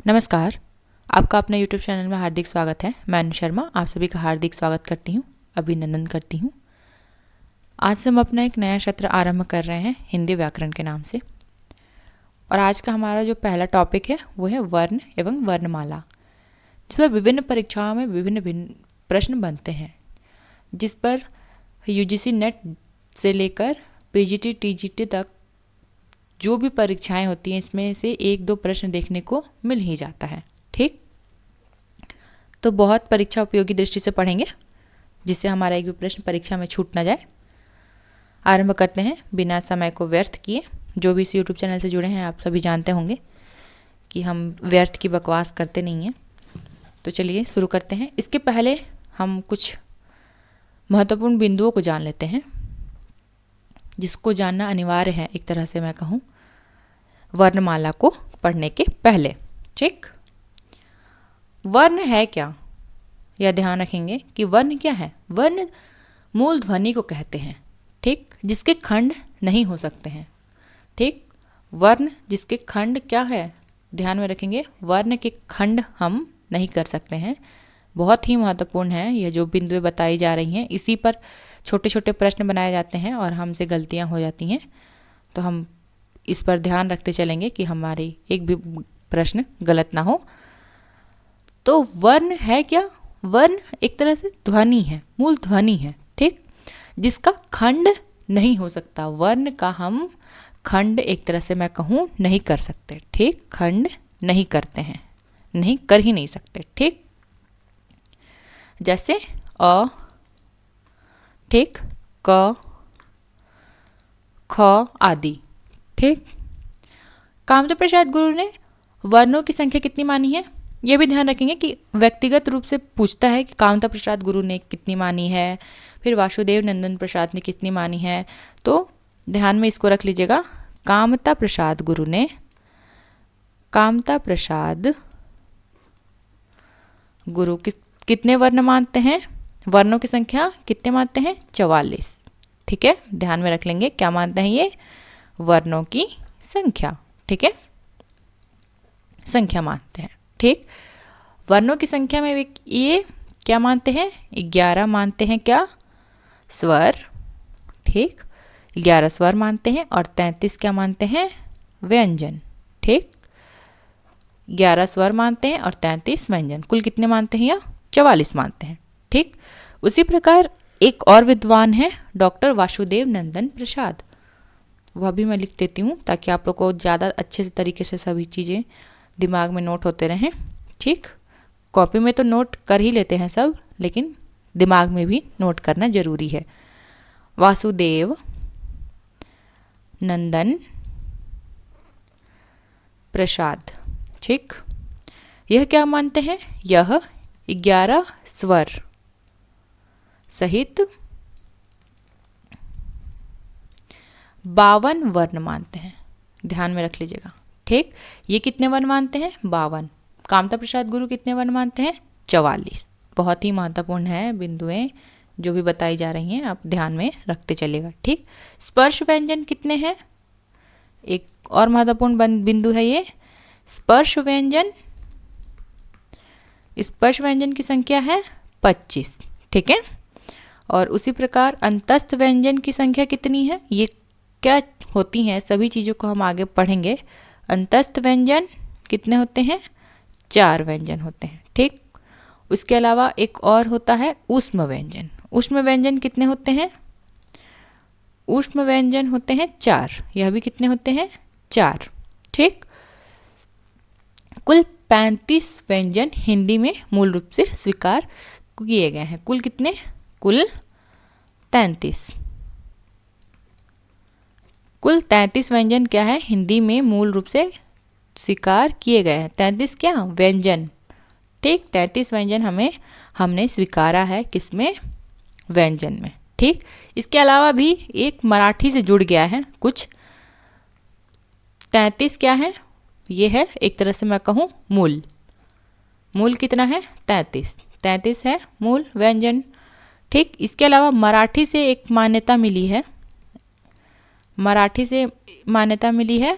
नमस्कार। आपका अपने YouTube चैनल में हार्दिक स्वागत है। मैं अनु शर्मा आप सभी का हार्दिक स्वागत करती हूँ, अभिनंदन करती हूँ। आज से हम अपना एक नया सत्र आरंभ कर रहे हैं हिंदी व्याकरण के नाम से। और आज का हमारा जो पहला टॉपिक है वो है वर्ण एवं वर्णमाला, जिस पर विभिन्न परीक्षाओं में विभिन्न प्रश्न बनते हैं, जिस पर UGC नेट से लेकर PGT TGT तक जो भी परीक्षाएं होती हैं इसमें से एक दो प्रश्न देखने को मिल ही जाता है। ठीक, तो बहुत परीक्षा उपयोगी दृष्टि से पढ़ेंगे जिससे हमारा एक भी प्रश्न परीक्षा में छूट ना जाए। आरंभ करते हैं बिना समय को व्यर्थ किए। जो भी इस YouTube चैनल से जुड़े हैं आप सभी जानते होंगे कि हम व्यर्थ की बकवास करते नहीं हैं। तो चलिए शुरू करते हैं। इसके पहले हम कुछ महत्वपूर्ण बिंदुओं को जान लेते हैं, जिसको जानना अनिवार्य है एक तरह से मैं कहूँ वर्णमाला को पढ़ने के पहले। ठीक, वर्ण है क्या, यह ध्यान रखेंगे कि वर्ण क्या है। वर्ण मूल ध्वनि को कहते हैं, ठीक, जिसके खंड नहीं हो सकते हैं। ठीक, वर्ण जिसके खंड क्या है, ध्यान में रखेंगे, वर्ण के खंड हम नहीं कर सकते हैं। बहुत ही महत्वपूर्ण है यह जो बिंदुएं बताई जा रही हैं। इसी पर छोटे छोटे प्रश्न बनाए जाते हैं और हमसे गलतियां हो जाती हैं, तो हम इस पर ध्यान रखते चलेंगे कि हमारी एक भी प्रश्न गलत ना हो। तो वर्ण है क्या, वर्ण एक तरह से ध्वनि है, मूल ध्वनि है, ठीक, जिसका खंड नहीं हो सकता। वर्ण का हम खंड एक तरह से मैं कहूँ नहीं कर सकते। ठीक, खंड नहीं करते हैं, नहीं कर ही नहीं सकते। ठीक, जैसे अ, ठीक, क, ख आदि। ठीक, कामदेव प्रसाद गुरु ने वर्णों की संख्या कितनी मानी है, ये भी ध्यान रखेंगे कि व्यक्तिगत रूप से पूछता है कि कामता प्रसाद गुरु ने कितनी मानी है, फिर वासुदेव नंदन प्रसाद ने कितनी मानी है। तो ध्यान में इसको रख लीजिएगा, कामता प्रसाद गुरु ने, कामता प्रसाद गुरु कितने वर्ण मानते हैं, वर्णों की संख्या कितने मानते हैं, 44। ठीक है, ध्यान में रख लेंगे क्या मानते हैं ये, वर्णों की संख्या। ठीक है, संख्या मानते हैं। ठीक, वर्णों की संख्या में ये क्या मानते हैं, 11 मानते हैं, क्या, स्वर। ठीक, 11 स्वर मानते हैं और 33 क्या मानते हैं, व्यंजन। ठीक, 11 स्वर मानते हैं और 33 व्यंजन, कुल कितने मानते हैं, या 44 मानते हैं। ठीक, उसी प्रकार एक और विद्वान है डॉक्टर वासुदेव नंदन प्रसाद, वह भी मैं लिख देती हूँ ताकि आप लोग को ज़्यादा अच्छे से तरीके से सभी चीज़ें दिमाग में नोट होते रहें। ठीक, कॉपी में तो नोट कर ही लेते हैं सब, लेकिन दिमाग में भी नोट करना ज़रूरी है। वासुदेव नंदन प्रसाद, ठीक, यह क्या मानते हैं, यह 11 स्वर सहित 52 वर्ण मानते हैं। ध्यान में रख लीजिएगा। ठीक, ये कितने वर्ण मानते हैं, 52। कामता प्रसाद गुरु कितने वर्ण मानते हैं, 44। बहुत ही महत्वपूर्ण है बिंदुएं जो भी बताई जा रही हैं, आप ध्यान में रखते चलिएगा। ठीक, स्पर्श व्यंजन कितने हैं, एक और महत्वपूर्ण बिंदु है ये, स्पर्श व्यंजन, स्पर्श व्यंजन की संख्या है 25। ठीक है, और उसी प्रकार अंतस्थ व्यंजन की संख्या कितनी है, ये क्या होती हैं, सभी चीज़ों को हम आगे पढ़ेंगे। अंतस्थ व्यंजन कितने होते हैं, 4 व्यंजन होते हैं। ठीक, उसके अलावा एक और होता है ऊष्म व्यंजन। ऊष्म व्यंजन कितने होते हैं, ऊष्म व्यंजन होते हैं 4, यह भी कितने होते हैं, 4। ठीक, कुल 35 व्यंजन हिंदी में मूल रूप से स्वीकार किए गए हैं। कुल कितने, कुल 33। कुल 33 व्यंजन क्या है, हिंदी में मूल रूप से स्वीकार किए गए हैं। 33 क्या, व्यंजन। ठीक, 33 व्यंजन हमने स्वीकारा है, किसमें, व्यंजन में। ठीक, इसके अलावा भी एक मराठी से जुड़ गया है कुछ। 33 क्या है, ये है एक तरह से मैं कहूँ मूल। मूल कितना है, 33। 33 है मूल व्यंजन। ठीक, इसके अलावा मराठी से एक मान्यता मिली है, मराठी से मान्यता मिली है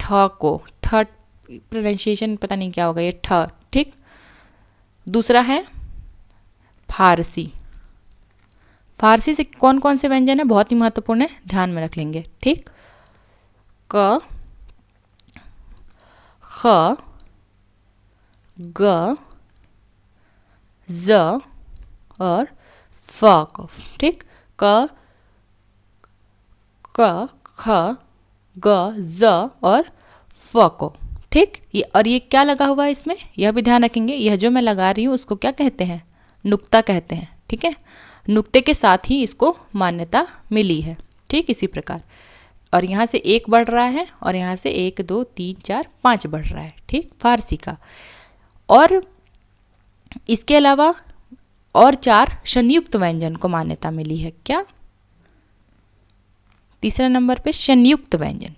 ठ को, ठ प्रोनाउंसिएशन पता नहीं क्या होगा ये ठ, ठीक। दूसरा है फारसी। फारसी से कौन कौन से व्यंजन है, बहुत ही महत्वपूर्ण है, ध्यान में रख लेंगे, ठीक। क, ख, ग, ज और फ को, ठीक। क, ख, ग, ज और फ को, ठीक। ये और ये क्या लगा हुआ है इसमें, यह भी ध्यान रखेंगे। यह जो मैं लगा रही हूँ उसको क्या कहते हैं, नुक्ता कहते हैं, ठीक है। नुक्ते के साथ ही इसको मान्यता मिली है, ठीक। इसी प्रकार और यहाँ से एक बढ़ रहा है और यहाँ से 1 2 3 4 5 बढ़ रहा है, ठीक, फारसी का। और इसके अलावा और 4 संयुक्त व्यंजन को मान्यता मिली है। क्या, तीसरा नंबर पे संयुक्त व्यंजन।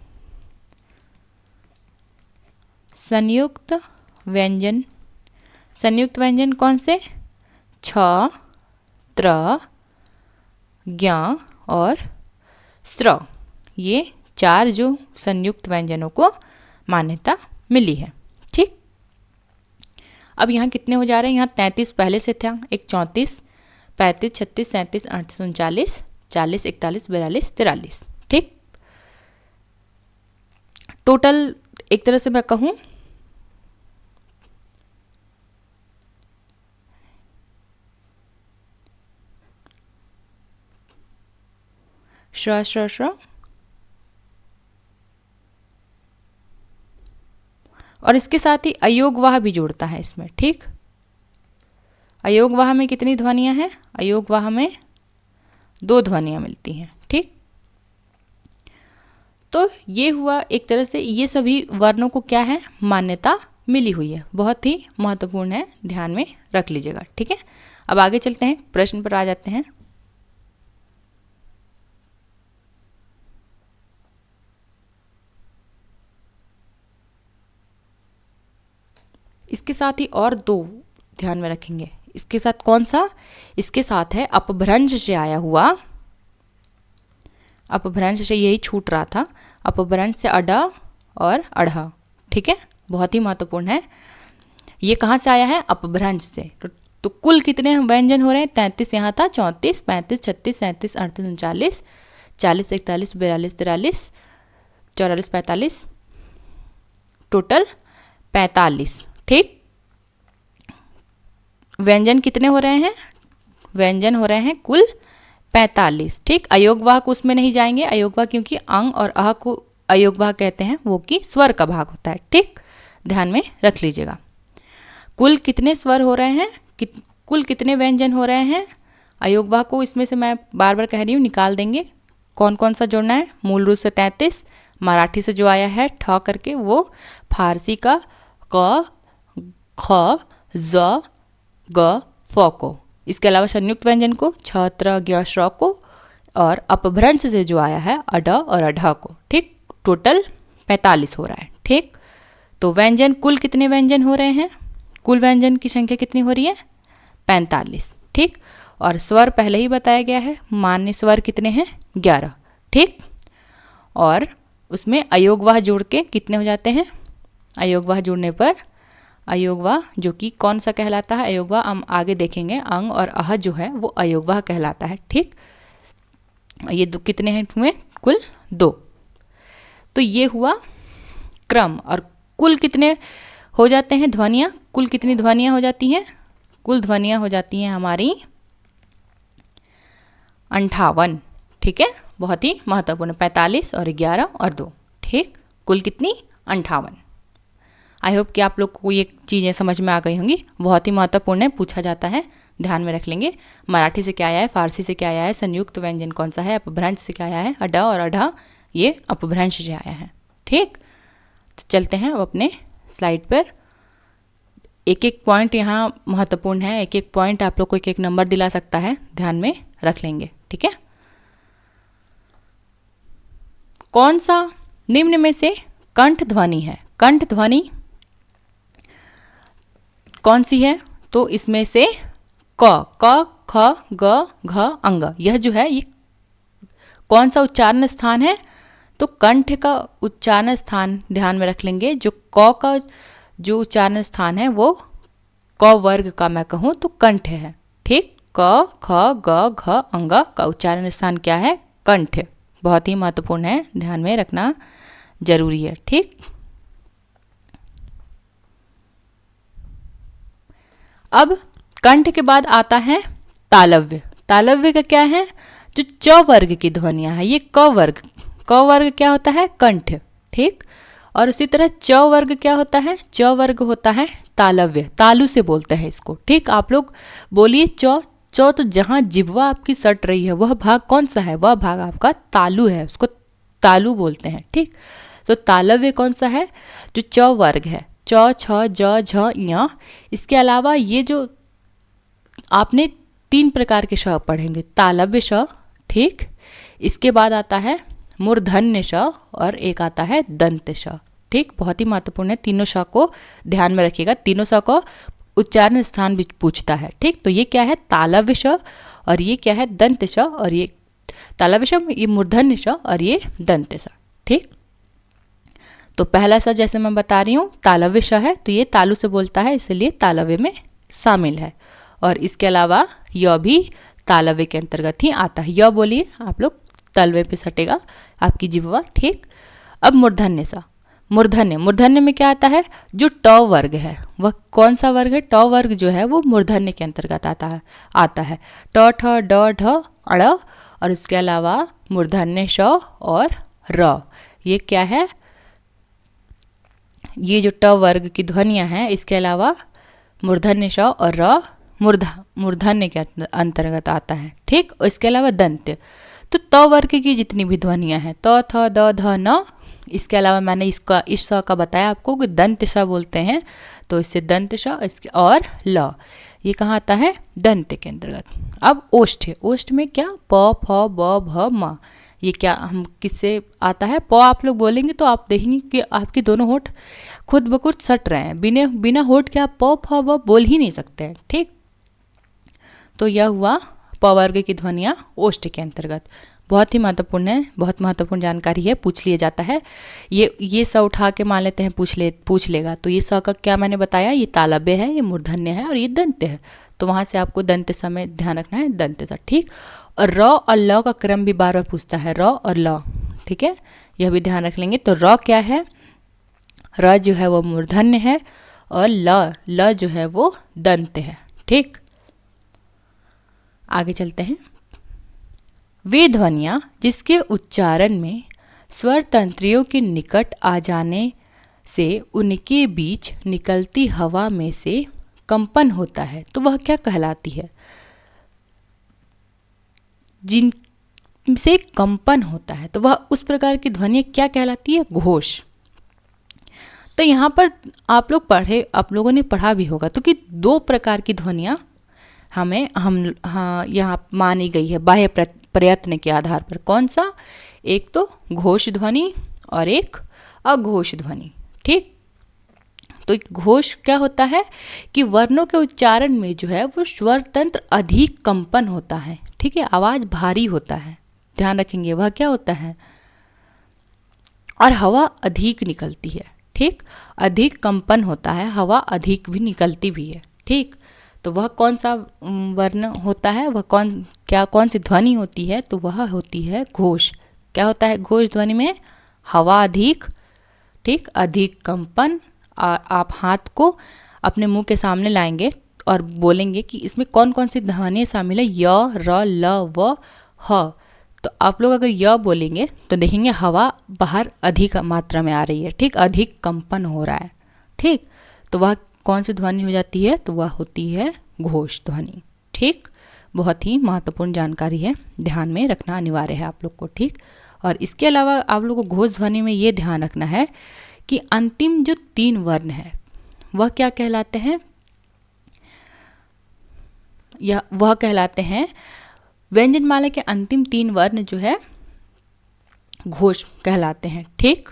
संयुक्त व्यंजन, संयुक्त व्यंजन कौन से, छ, त्र, ज्ञ और स्त्र, ये 4 जो संयुक्त व्यंजनों को मान्यता मिली है, ठीक। अब यहाँ कितने हो जा रहे हैं, यहाँ 33 पहले से था, एक 34, 35, 36, 37, 38, 39, 40, 41, 42, 43, ठीक। टोटल एक तरह से मैं कहूँ श्र श्र श्र और इसके साथ ही अयोगवाह भी जोड़ता है इसमें, ठीक। अयोगवाह में कितनी ध्वनियां हैं, अयोगवाह में 2 ध्वनियां मिलती हैं, ठीक। तो ये हुआ एक तरह से, ये सभी वर्णों को क्या है, मान्यता मिली हुई है, बहुत ही महत्वपूर्ण है, ध्यान में रख लीजिएगा, ठीक है। अब आगे चलते हैं, प्रश्न पर आ जाते हैं। इसके साथ ही और 2 ध्यान में रखेंगे। इसके साथ कौन सा, इसके साथ है अपभ्रंश से आया हुआ, अपभ्रंश से यही छूट रहा था, अपभ्रंश से अड और अढ़, ठीक है, बहुत ही महत्वपूर्ण है। ये कहाँ से आया है, अपभ्रंश से। तो कुल कितने व्यंजन हो रहे हैं, 33 यहाँ था, 34, 35, 36, 37, 38, 39, 40, 41, 42, 43, 44, 45, टोटल 45, ठीक। व्यंजन कितने हो रहे हैं, व्यंजन हो रहे हैं कुल 45, ठीक। अयोगवाह को उसमें नहीं जाएंगे, अयोगवाह क्योंकि अंग और अह को अयोगवाह कहते हैं, वो कि स्वर का भाग होता है, ठीक, ध्यान में रख लीजिएगा। कुल कितने स्वर हो रहे हैं, कुल कितने व्यंजन हो रहे हैं, अयोगवाह को इसमें से मैं बार बार कह रही हूँ निकाल देंगे, कौन कौन सा जोड़ना है, मूल रूप से 33, मराठी से जो आया है ठ करके वो, फारसी का क, ख, ज, ग, फ को, इसके अलावा संयुक्त व्यंजन को छ, त्र, ज्ञ, श्र को, और अपभ्रंश से जो आया है अड और अढ़ को, ठीक। टोटल 45 हो रहा है, ठीक। तो व्यंजन कुल कितने व्यंजन हो रहे हैं, कुल व्यंजन की संख्या कितनी हो रही है, 45, ठीक। और स्वर पहले ही बताया गया है, मान्य स्वर कितने हैं, 11, ठीक। और उसमें अयोगवाह जोड़ के कितने हो जाते हैं, अयोगवाह जोड़ने पर, अयोगवाह जो कि कौन सा कहलाता है, अयोगवाह हम आगे देखेंगे, अंग और अह जो है वो अयोगवाह कहलाता है, ठीक। ये कितने हैं हुए, कुल 2। तो ये हुआ क्रम। और कुल कितने हो जाते हैं ध्वनियाँ, कुल कितनी ध्वनियाँ हो जाती हैं, कुल ध्वनियाँ हो जाती हैं हमारी 58, ठीक है, बहुत ही महत्वपूर्ण, 45 और 11 और 2, ठीक, कुल कितनी 58। आई होप कि आप लोग को ये चीज़ें समझ में आ गई होंगी, बहुत ही महत्वपूर्ण है, पूछा जाता है, ध्यान में रख लेंगे। मराठी से क्या आया है, फारसी से क्या आया है, संयुक्त व्यंजन कौन सा है, अपभ्रंश से क्या आया है, अड और अढ़, ये अपभ्रंश से आया है, ठीक। तो चलते हैं अब अपने स्लाइड पर। एक एक पॉइंट यहाँ महत्वपूर्ण है, एक एक पॉइंट आप लोग को एक एक नंबर दिला सकता है, ध्यान में रख लेंगे, ठीक है। कौन सा निम्न में से कंठ ध्वनि है, कंठ ध्वनि कौन सी है, तो इसमें से क, ख, ग, घ, अंग, यह जो है ये कौन सा उच्चारण स्थान है, तो कंठ का उच्चारण स्थान ध्यान में रख लेंगे। जो क का जो उच्चारण स्थान है वो क वर्ग का मैं कहूँ तो कंठ है। ठीक, क ख ग घ अंग का उच्चारण स्थान क्या है? कंठ। बहुत ही महत्वपूर्ण है, ध्यान में रखना जरूरी है। ठीक, अब कंठ के बाद आता है तालव्य। तालव्य का क्या है? जो च वर्ग की ध्वनियां है, ये क वर्ग क्या होता है? कंठ। ठीक, और उसी तरह च वर्ग क्या होता है? च वर्ग होता है तालव्य, तालु से बोलते हैं इसको। ठीक, आप लोग बोलिए च। च तो जहाँ जिह्वा आपकी सट रही है वह भाग कौन सा है? वह भाग आपका तालु है, उसको तालु बोलते हैं। ठीक, तो तालव्य कौन सा है? जो च वर्ग है, च छ ज झ ञ। इसके अलावा ये जो आपने 3 प्रकार के श पढ़ेंगे, तालव्य श। ठीक, इसके बाद आता है मूर्धन्य श और एक आता है दंत श। ठीक, बहुत ही महत्वपूर्ण है, तीनों श को ध्यान में रखिएगा। तीनों श को उच्चारण स्थान भी पूछता है। ठीक, तो ये क्या है? तालव्य श, और ये क्या है? दंत श, और ये तालव्य श, ये मूर्धन्य श और ये दंत श। ठीक, तो पहला श जैसे मैं बता रही हूँ तालव्य श है, तो ये तालु से बोलता है इसलिए तालव्य में शामिल है। और इसके अलावा य भी तालव्य के अंतर्गत ही आता है। य बोलिए आप लोग, तलवे पे सटेगा आपकी जिह्वा। ठीक, अब मूर्धन्य सा। मूर्धन्य में क्या आता है? जो ट वर्ग है वह कौन सा वर्ग है? ट वर्ग जो है वो मूर्धन्य के अंतर्गत आता है। ट ठ ड ढ अड़, और इसके अलावा मूर्धन्य श और र। ये क्या है? ये जो ट वर्ग की ध्वनियां हैं, इसके अलावा मूर्धन्य श और र मूर्धन्य के अंतर्गत आता है। ठीक, इसके अलावा दंत। तो त वर्ग की जितनी भी ध्वनियां हैं, त थ द ध न, इसके अलावा मैंने इस स का बताया आपको कि दंत स बोलते हैं, तो इससे दंत स इसके और ल, ये कहाँ आता है? दंत के अंतर्गत। अब ओष्ठ। ओष्ठ में क्या? प फ ब भ म। ये क्या हम किससे आता है? प आप लोग बोलेंगे तो आप देखेंगे कि आपके दोनों होठ खुद ब खुद सट रहे हैं। बिना होठ के आप प फ ब बोल ही नहीं सकते हैं। ठीक, तो यह हुआ प वर्ग की ध्वनियाँ ओष्ठ के अंतर्गत। बहुत ही महत्वपूर्ण है, बहुत महत्वपूर्ण जानकारी है, पूछ लिया जाता है। ये स उठा के मान लेते हैं पूछ लेगा, तो ये स का क्या मैंने बताया? ये तालव्य है, ये मूर्धन्य है और ये दंत है। तो वहाँ से आपको दंत स में ध्यान रखना है, दंत स। ठीक, और र और ल का क्रम भी बार बार पूछता है, र और ल। ठीक है, यह भी ध्यान रख लेंगे। तो र क्या है? र जो है वो मूर्धन्य है और ल जो है वो दंत है। ठीक, आगे चलते हैं। वे ध्वनियाँ जिसके उच्चारण में स्वर तंत्रियों के निकट आ जाने से उनके बीच निकलती हवा में से कंपन होता है, तो वह क्या कहलाती है? जिनसे कंपन होता है तो वह उस प्रकार की ध्वनि क्या कहलाती है? घोष। तो यहाँ पर आप लोगों ने पढ़ा भी होगा तो कि 2 प्रकार की ध्वनियाँ यहाँ मानी गई है बाह्य प्रयत्न के आधार पर। कौन सा? एक तो घोष ध्वनि और एक अघोष ध्वनि। ठीक, तो घोष क्या होता है कि वर्णों के उच्चारण में जो है वो स्वर तंत्र अधिक कंपन होता है। ठीक है, आवाज भारी होता है, ध्यान रखेंगे वह क्या होता है, और हवा अधिक निकलती है। ठीक, अधिक कंपन होता है, हवा अधिक भी निकलती भी है। ठीक, तो वह कौन सा वर्ण होता है? वह कौन सी ध्वनि होती है? तो वह होती है घोष। क्या होता है घोष ध्वनि में? हवा अधिक, ठीक, अधिक कंपन। आप हाथ को अपने मुंह के सामने लाएंगे और बोलेंगे कि इसमें कौन कौन सी ध्वनियाँ शामिल है? य, र, ल, व, ह। तो आप लोग अगर य बोलेंगे तो देखेंगे हवा बाहर अधिक मात्रा में आ रही है। ठीक, अधिक कंपन हो रहा है। ठीक, तो वह कौन सी ध्वनि हो जाती है? तो वह होती है घोष ध्वनि। ठीक, बहुत ही महत्वपूर्ण जानकारी है, ध्यान में रखना अनिवार्य है आप लोग को। ठीक, और इसके अलावा आप लोग को घोष ध्वनि में ये ध्यान रखना है कि अंतिम जो 3 वर्ण है वह क्या कहलाते हैं? या वह कहलाते हैं व्यंजनमाला के अंतिम 3 वर्ण जो है घोष कहलाते हैं। ठीक,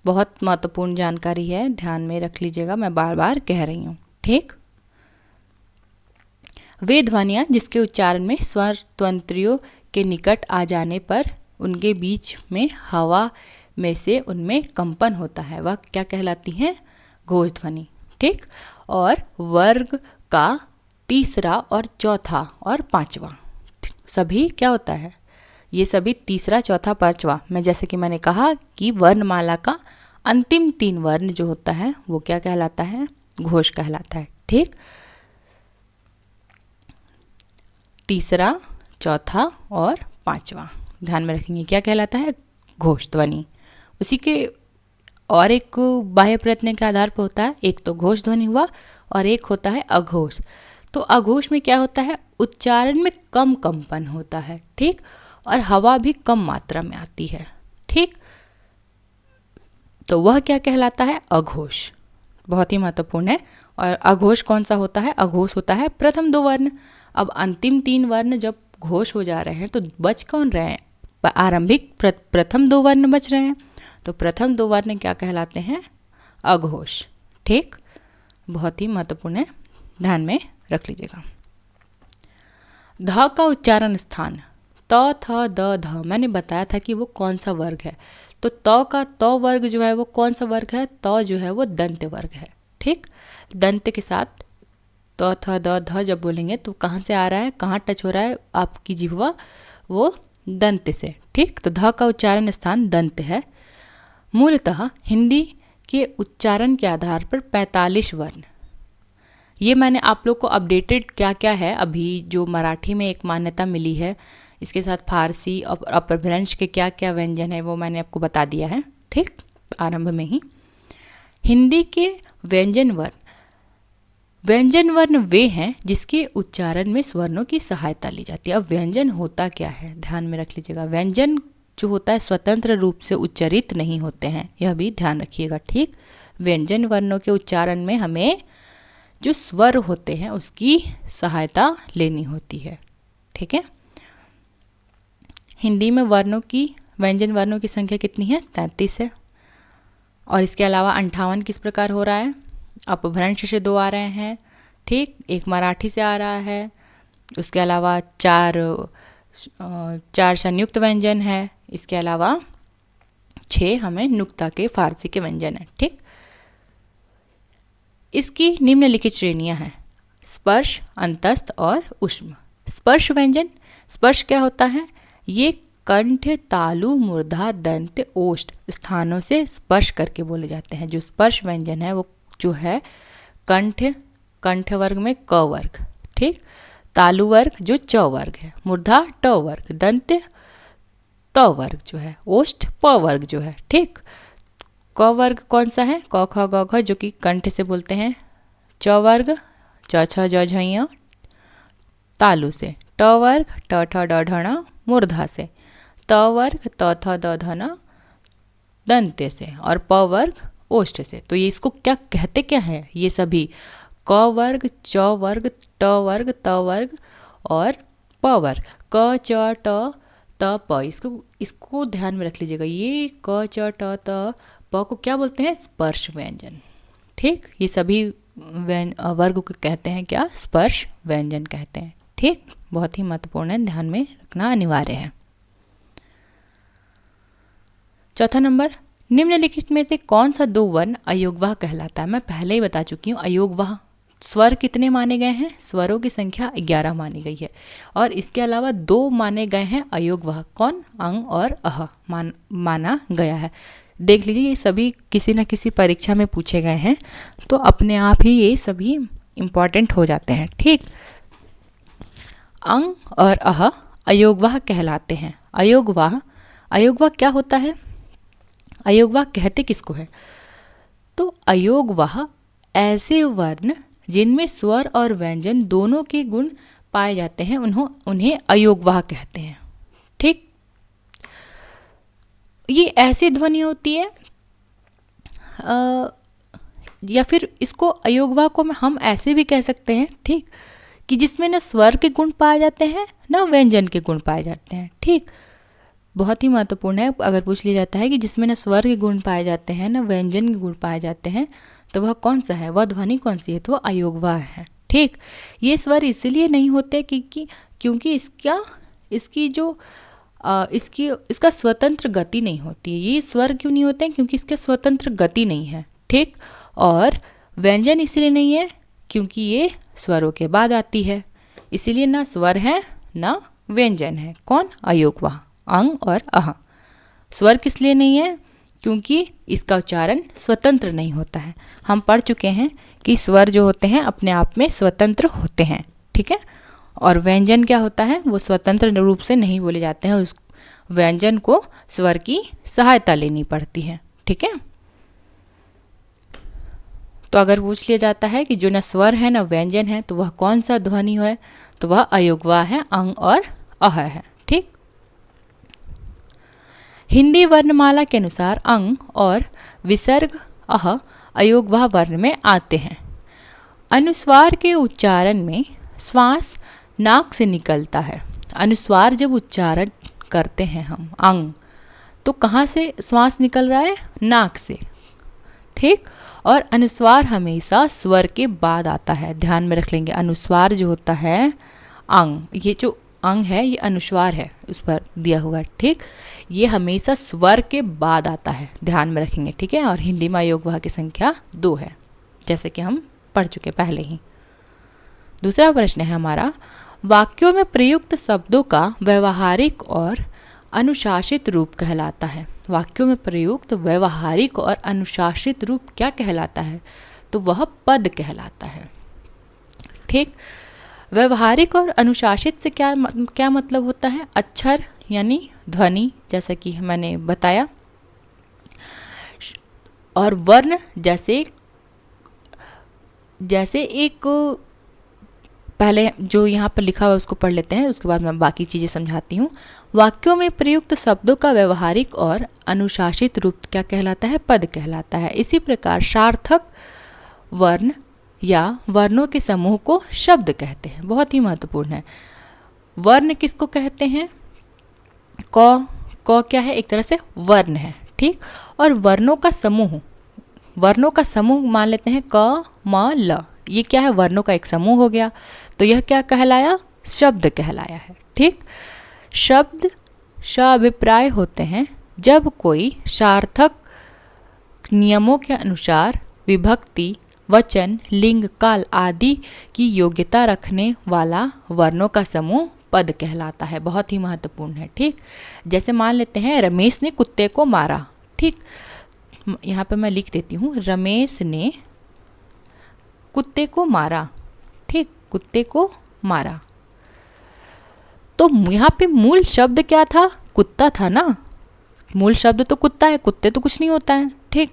बहुत महत्वपूर्ण जानकारी है, ध्यान में रख लीजिएगा, मैं बार बार कह रही हूँ। ठीक, वे ध्वनियाँ जिसके उच्चारण में स्वर तंत्रियों के निकट आ जाने पर उनके बीच में हवा में से उनमें कंपन होता है, वह क्या कहलाती हैं? घोष ध्वनि। ठीक। और वर्ग का तीसरा और चौथा और पांचवा सभी क्या होता है? ये सभी तीसरा, चौथा, पांचवा में, जैसे कि मैंने कहा कि वर्णमाला का अंतिम 3 वर्ण जो होता है वो क्या कहलाता है? घोष कहलाता है। ठीक। तीसरा, चौथा और पांचवा ध्यान में रखेंगे क्या कहलाता है? घोष ध्वनि। उसी के और एक बाह्य प्रयत्न के आधार पर होता है, एक तो घोष ध्वनि हुआ और एक होता है अघोष। तो अघोष में क्या होता है? उच्चारण में कम कंपन होता है। ठीक। और हवा भी कम मात्रा में आती है। ठीक। तो वह क्या कहलाता है? अघोष। बहुत ही महत्वपूर्ण है। और अघोष कौन सा होता है? अघोष होता है प्रथम 2 वर्ण। अब अंतिम 3 वर्ण जब घोष हो जा रहे हैं तो बच कौन रहे हैं? आरंभिक प्रथम 2 वर्ण बच रहे हैं। तो प्रथम 2 वर्ण क्या कहलाते हैं? अघोष। ठीक। बहुत ही महत्वपूर्ण है, ध्यान में रख लीजिएगा। ध का उच्चारण स्थान त, थ, द, ध, मैंने बताया था कि वो कौन सा वर्ग है। तो त का त वर्ग जो है वो कौन सा वर्ग है? त जो है वो दंत वर्ग है। ठीक। दंत के साथ त, थ, द, ध जब बोलेंगे तो कहाँ से आ रहा है, कहाँ टच हो रहा है आपकी जिह्वा? वो दंत से। ठीक। तो ध का उच्चारण स्थान दंत है। मूलतः हिंदी के उच्चारण के आधार पर 45 वर्ण, ये मैंने आप लोग को अपडेटेड क्या क्या है अभी जो मराठी में एक मान्यता मिली है, इसके साथ फारसी और अपभ्रंश के क्या क्या व्यंजन है वो मैंने आपको बता दिया है। ठीक। आरंभ में ही हिंदी के व्यंजन वर्ण वे हैं जिसके उच्चारण में स्वर्णों की सहायता ली जाती है। अब व्यंजन होता क्या है, ध्यान में रख लीजिएगा। व्यंजन जो होता है स्वतंत्र रूप से उच्चारित नहीं होते हैं, यह भी ध्यान रखिएगा। ठीक। व्यंजन वर्णों के उच्चारण में हमें जो स्वर होते हैं उसकी सहायता लेनी होती है। ठीक है। हिंदी में व्यंजन वर्णों की संख्या कितनी है? 33 है। और इसके अलावा 58 किस प्रकार हो रहा है? अपभ्रंश से 2 आ रहे हैं। ठीक। एक मराठी से आ रहा है। उसके अलावा 4 संयुक्त व्यंजन है। इसके अलावा 6 हमें नुक्ता के फारसी के व्यंजन है। ठीक। इसकी निम्नलिखित श्रेणियां हैं: स्पर्श, अंतस्थ और ऊष्म। स्पर्श व्यंजन, स्पर्श क्या होता है? ये कंठ, तालु, मूर्धा, दंत, ओष्ठ स्थानों से स्पर्श करके बोले जाते हैं। जो स्पर्श व्यंजन है वो जो है कंठ वर्ग में क वर्ग। ठीक। तालु वर्ग जो च वर्ग है, मूर्धा ट वर्ग, दंत त वर्ग जो है, ओष्ठ प वर्ग जो है। ठीक। क वर्ग कौन सा है? क, ख, ग, घ जो कि कंठ से बोलते हैं। च वर्ग च, छ, ज, झ, ञ तालु से। ट वर्ग ट, ठ, ड, ढ, ण मूर्धा से। त वर्ग त, थ, द, ध, न दंते से। और प वर्ग ओष्ठ से। तो ये इसको क्या कहते क्या है? ये सभी क वर्ग, च वर्ग, ट वर्ग, त वर्ग और प वर्ग, क, च, ट, त, प, इसको ध्यान में रख लीजिएगा। ये क, च, ट, त, प को क्या बोलते हैं? स्पर्श व्यंजन। ठीक। ये सभी वर्ग को कहते हैं क्या? स्पर्श व्यंजन कहते हैं। ठीक। बहुत ही महत्वपूर्ण है, ध्यान में रखना अनिवार्य है। चौथा नंबर, निम्नलिखित में से कौन सा 2 वर्ण अयोगवाह कहलाता है? मैं पहले ही बता चुकी हूँ। अयोगवाह स्वर कितने माने गए हैं? स्वरों की संख्या 11 मानी गई है। और इसके अलावा 2 माने गए हैं अयोगवाह। कौन? अंग और अह माना गया है। देख लीजिए, ये सभी किसी न किसी परीक्षा में पूछे गए हैं, तो अपने आप ही ये सभी इम्पॉर्टेंट हो जाते हैं। ठीक। अंग और अह अयोगवाह कहलाते हैं। अयोगवाह क्या होता है? अयोगवाह कहते किसको है? तो अयोगवाह ऐसे वर्ण जिनमें स्वर और व्यंजन दोनों के गुण पाए जाते हैं उन्हें अयोगवाह कहते हैं। ठीक। ये ऐसी ध्वनि होती है या फिर इसको अयोगवाह को हम ऐसे भी कह सकते हैं। ठीक। कि जिसमें न स्वर के गुण पाए जाते हैं न व्यंजन के गुण पाए जाते हैं। ठीक। बहुत ही महत्वपूर्ण है। अगर पूछ लिया जाता है कि जिसमें न स्वर के गुण पाए जाते हैं न व्यंजन के गुण पाए जाते हैं तो वह कौन सा है? वह ध्वनि कौन सी है? तो वह अयोगवाह है। ठीक। ये स्वर इसलिए नहीं होते क्योंकि इसकी जो इसका स्वतंत्र गति नहीं होती है। ये स्वर क्यों नहीं होते हैं? क्योंकि इसके स्वतंत्र गति नहीं है, ठीक। और व्यंजन इसलिए नहीं है क्योंकि ये स्वरों के बाद आती है, इसीलिए ना स्वर है ना व्यंजन है। कौन? अयोगवाह, अंग और अह। स्वर किस लिए नहीं है? क्योंकि इसका उच्चारण स्वतंत्र नहीं होता है। हम पढ़ चुके हैं कि स्वर जो होते हैं अपने आप में स्वतंत्र होते हैं, ठीक है। और व्यंजन क्या होता है? वो स्वतंत्र रूप से नहीं बोले जाते हैं, उस व्यंजन को स्वर की सहायता लेनी पड़ती है, ठीक है। तो अगर पूछ लिया जाता है कि जो ना स्वर है ना व्यंजन है तो वह कौन सा ध्वनि है, तो वह अयोगवाह है, अंग और अह है, ठीक। हिंदी वर्णमाला के अनुसार अंग और विसर्ग अह अयोगवाह वर्ण में आते हैं। अनुस्वार के उच्चारण में श्वास नाक से निकलता है। अनुस्वार जब उच्चारण करते हैं हम अंग, तो कहाँ से श्वास निकल रहा है? नाक से, ठीक। और अनुस्वार हमेशा स्वर के बाद आता है, ध्यान में रख लेंगे। अनुस्वार जो होता है अंग, ये जो अंग है ये अनुस्वार है, उस पर दिया हुआ है, ठीक। ये हमेशा स्वर के बाद आता है, ध्यान में रखेंगे, ठीक है। और हिंदी में अयोगवाह की संख्या 2 है, जैसे कि हम पढ़ चुके पहले ही। दूसरा प्रश्न है हमारा, वाक्यों में प्रयुक्त शब्दों का व्यवहारिक और अनुशासित रूप कहलाता है। वाक्यों में प्रयुक्त व्यवहारिक और अनुशासित रूप क्या कहलाता है? तो वह पद कहलाता है, ठीक। व्यवहारिक और अनुशासित से क्या मतलब होता है? अक्षर यानी ध्वनि, जैसा कि मैंने बताया, और वर्ण जैसे एक, पहले जो यहाँ पर लिखा हुआ है उसको पढ़ लेते हैं, उसके बाद मैं बाकी चीज़ें समझाती हूँ। वाक्यों में प्रयुक्त शब्दों का व्यवहारिक और अनुशासित रूप क्या कहलाता है? पद कहलाता है। इसी प्रकार सार्थक वर्ण या वर्णों के समूह को शब्द कहते हैं, बहुत ही महत्वपूर्ण है। वर्ण किसको कहते हैं? क क्या है? एक तरह से वर्ण है, ठीक। और वर्णों का समूह मान लेते हैं क म ल, ये क्या है? वर्णों का एक समूह हो गया, तो यह क्या कहलाया? शब्द कहलाया है, ठीक। शब्द स्वाभिप्राय होते हैं जब कोई सार्थक नियमों के अनुसार विभक्ति, वचन, लिंग, काल आदि की योग्यता रखने वाला वर्णों का समूह पद कहलाता है, बहुत ही महत्वपूर्ण है, ठीक। जैसे मान लेते हैं रमेश ने कुत्ते को मारा, ठीक। यहाँ पे मैं लिख देती हूँ, रमेश ने कुत्ते को मारा, ठीक, कुत्ते को मारा। तो यहाँ पे मूल शब्द क्या था? कुत्ता था ना, मूल शब्द तो कुत्ता है, कुत्ते तो कुछ नहीं होता है, ठीक।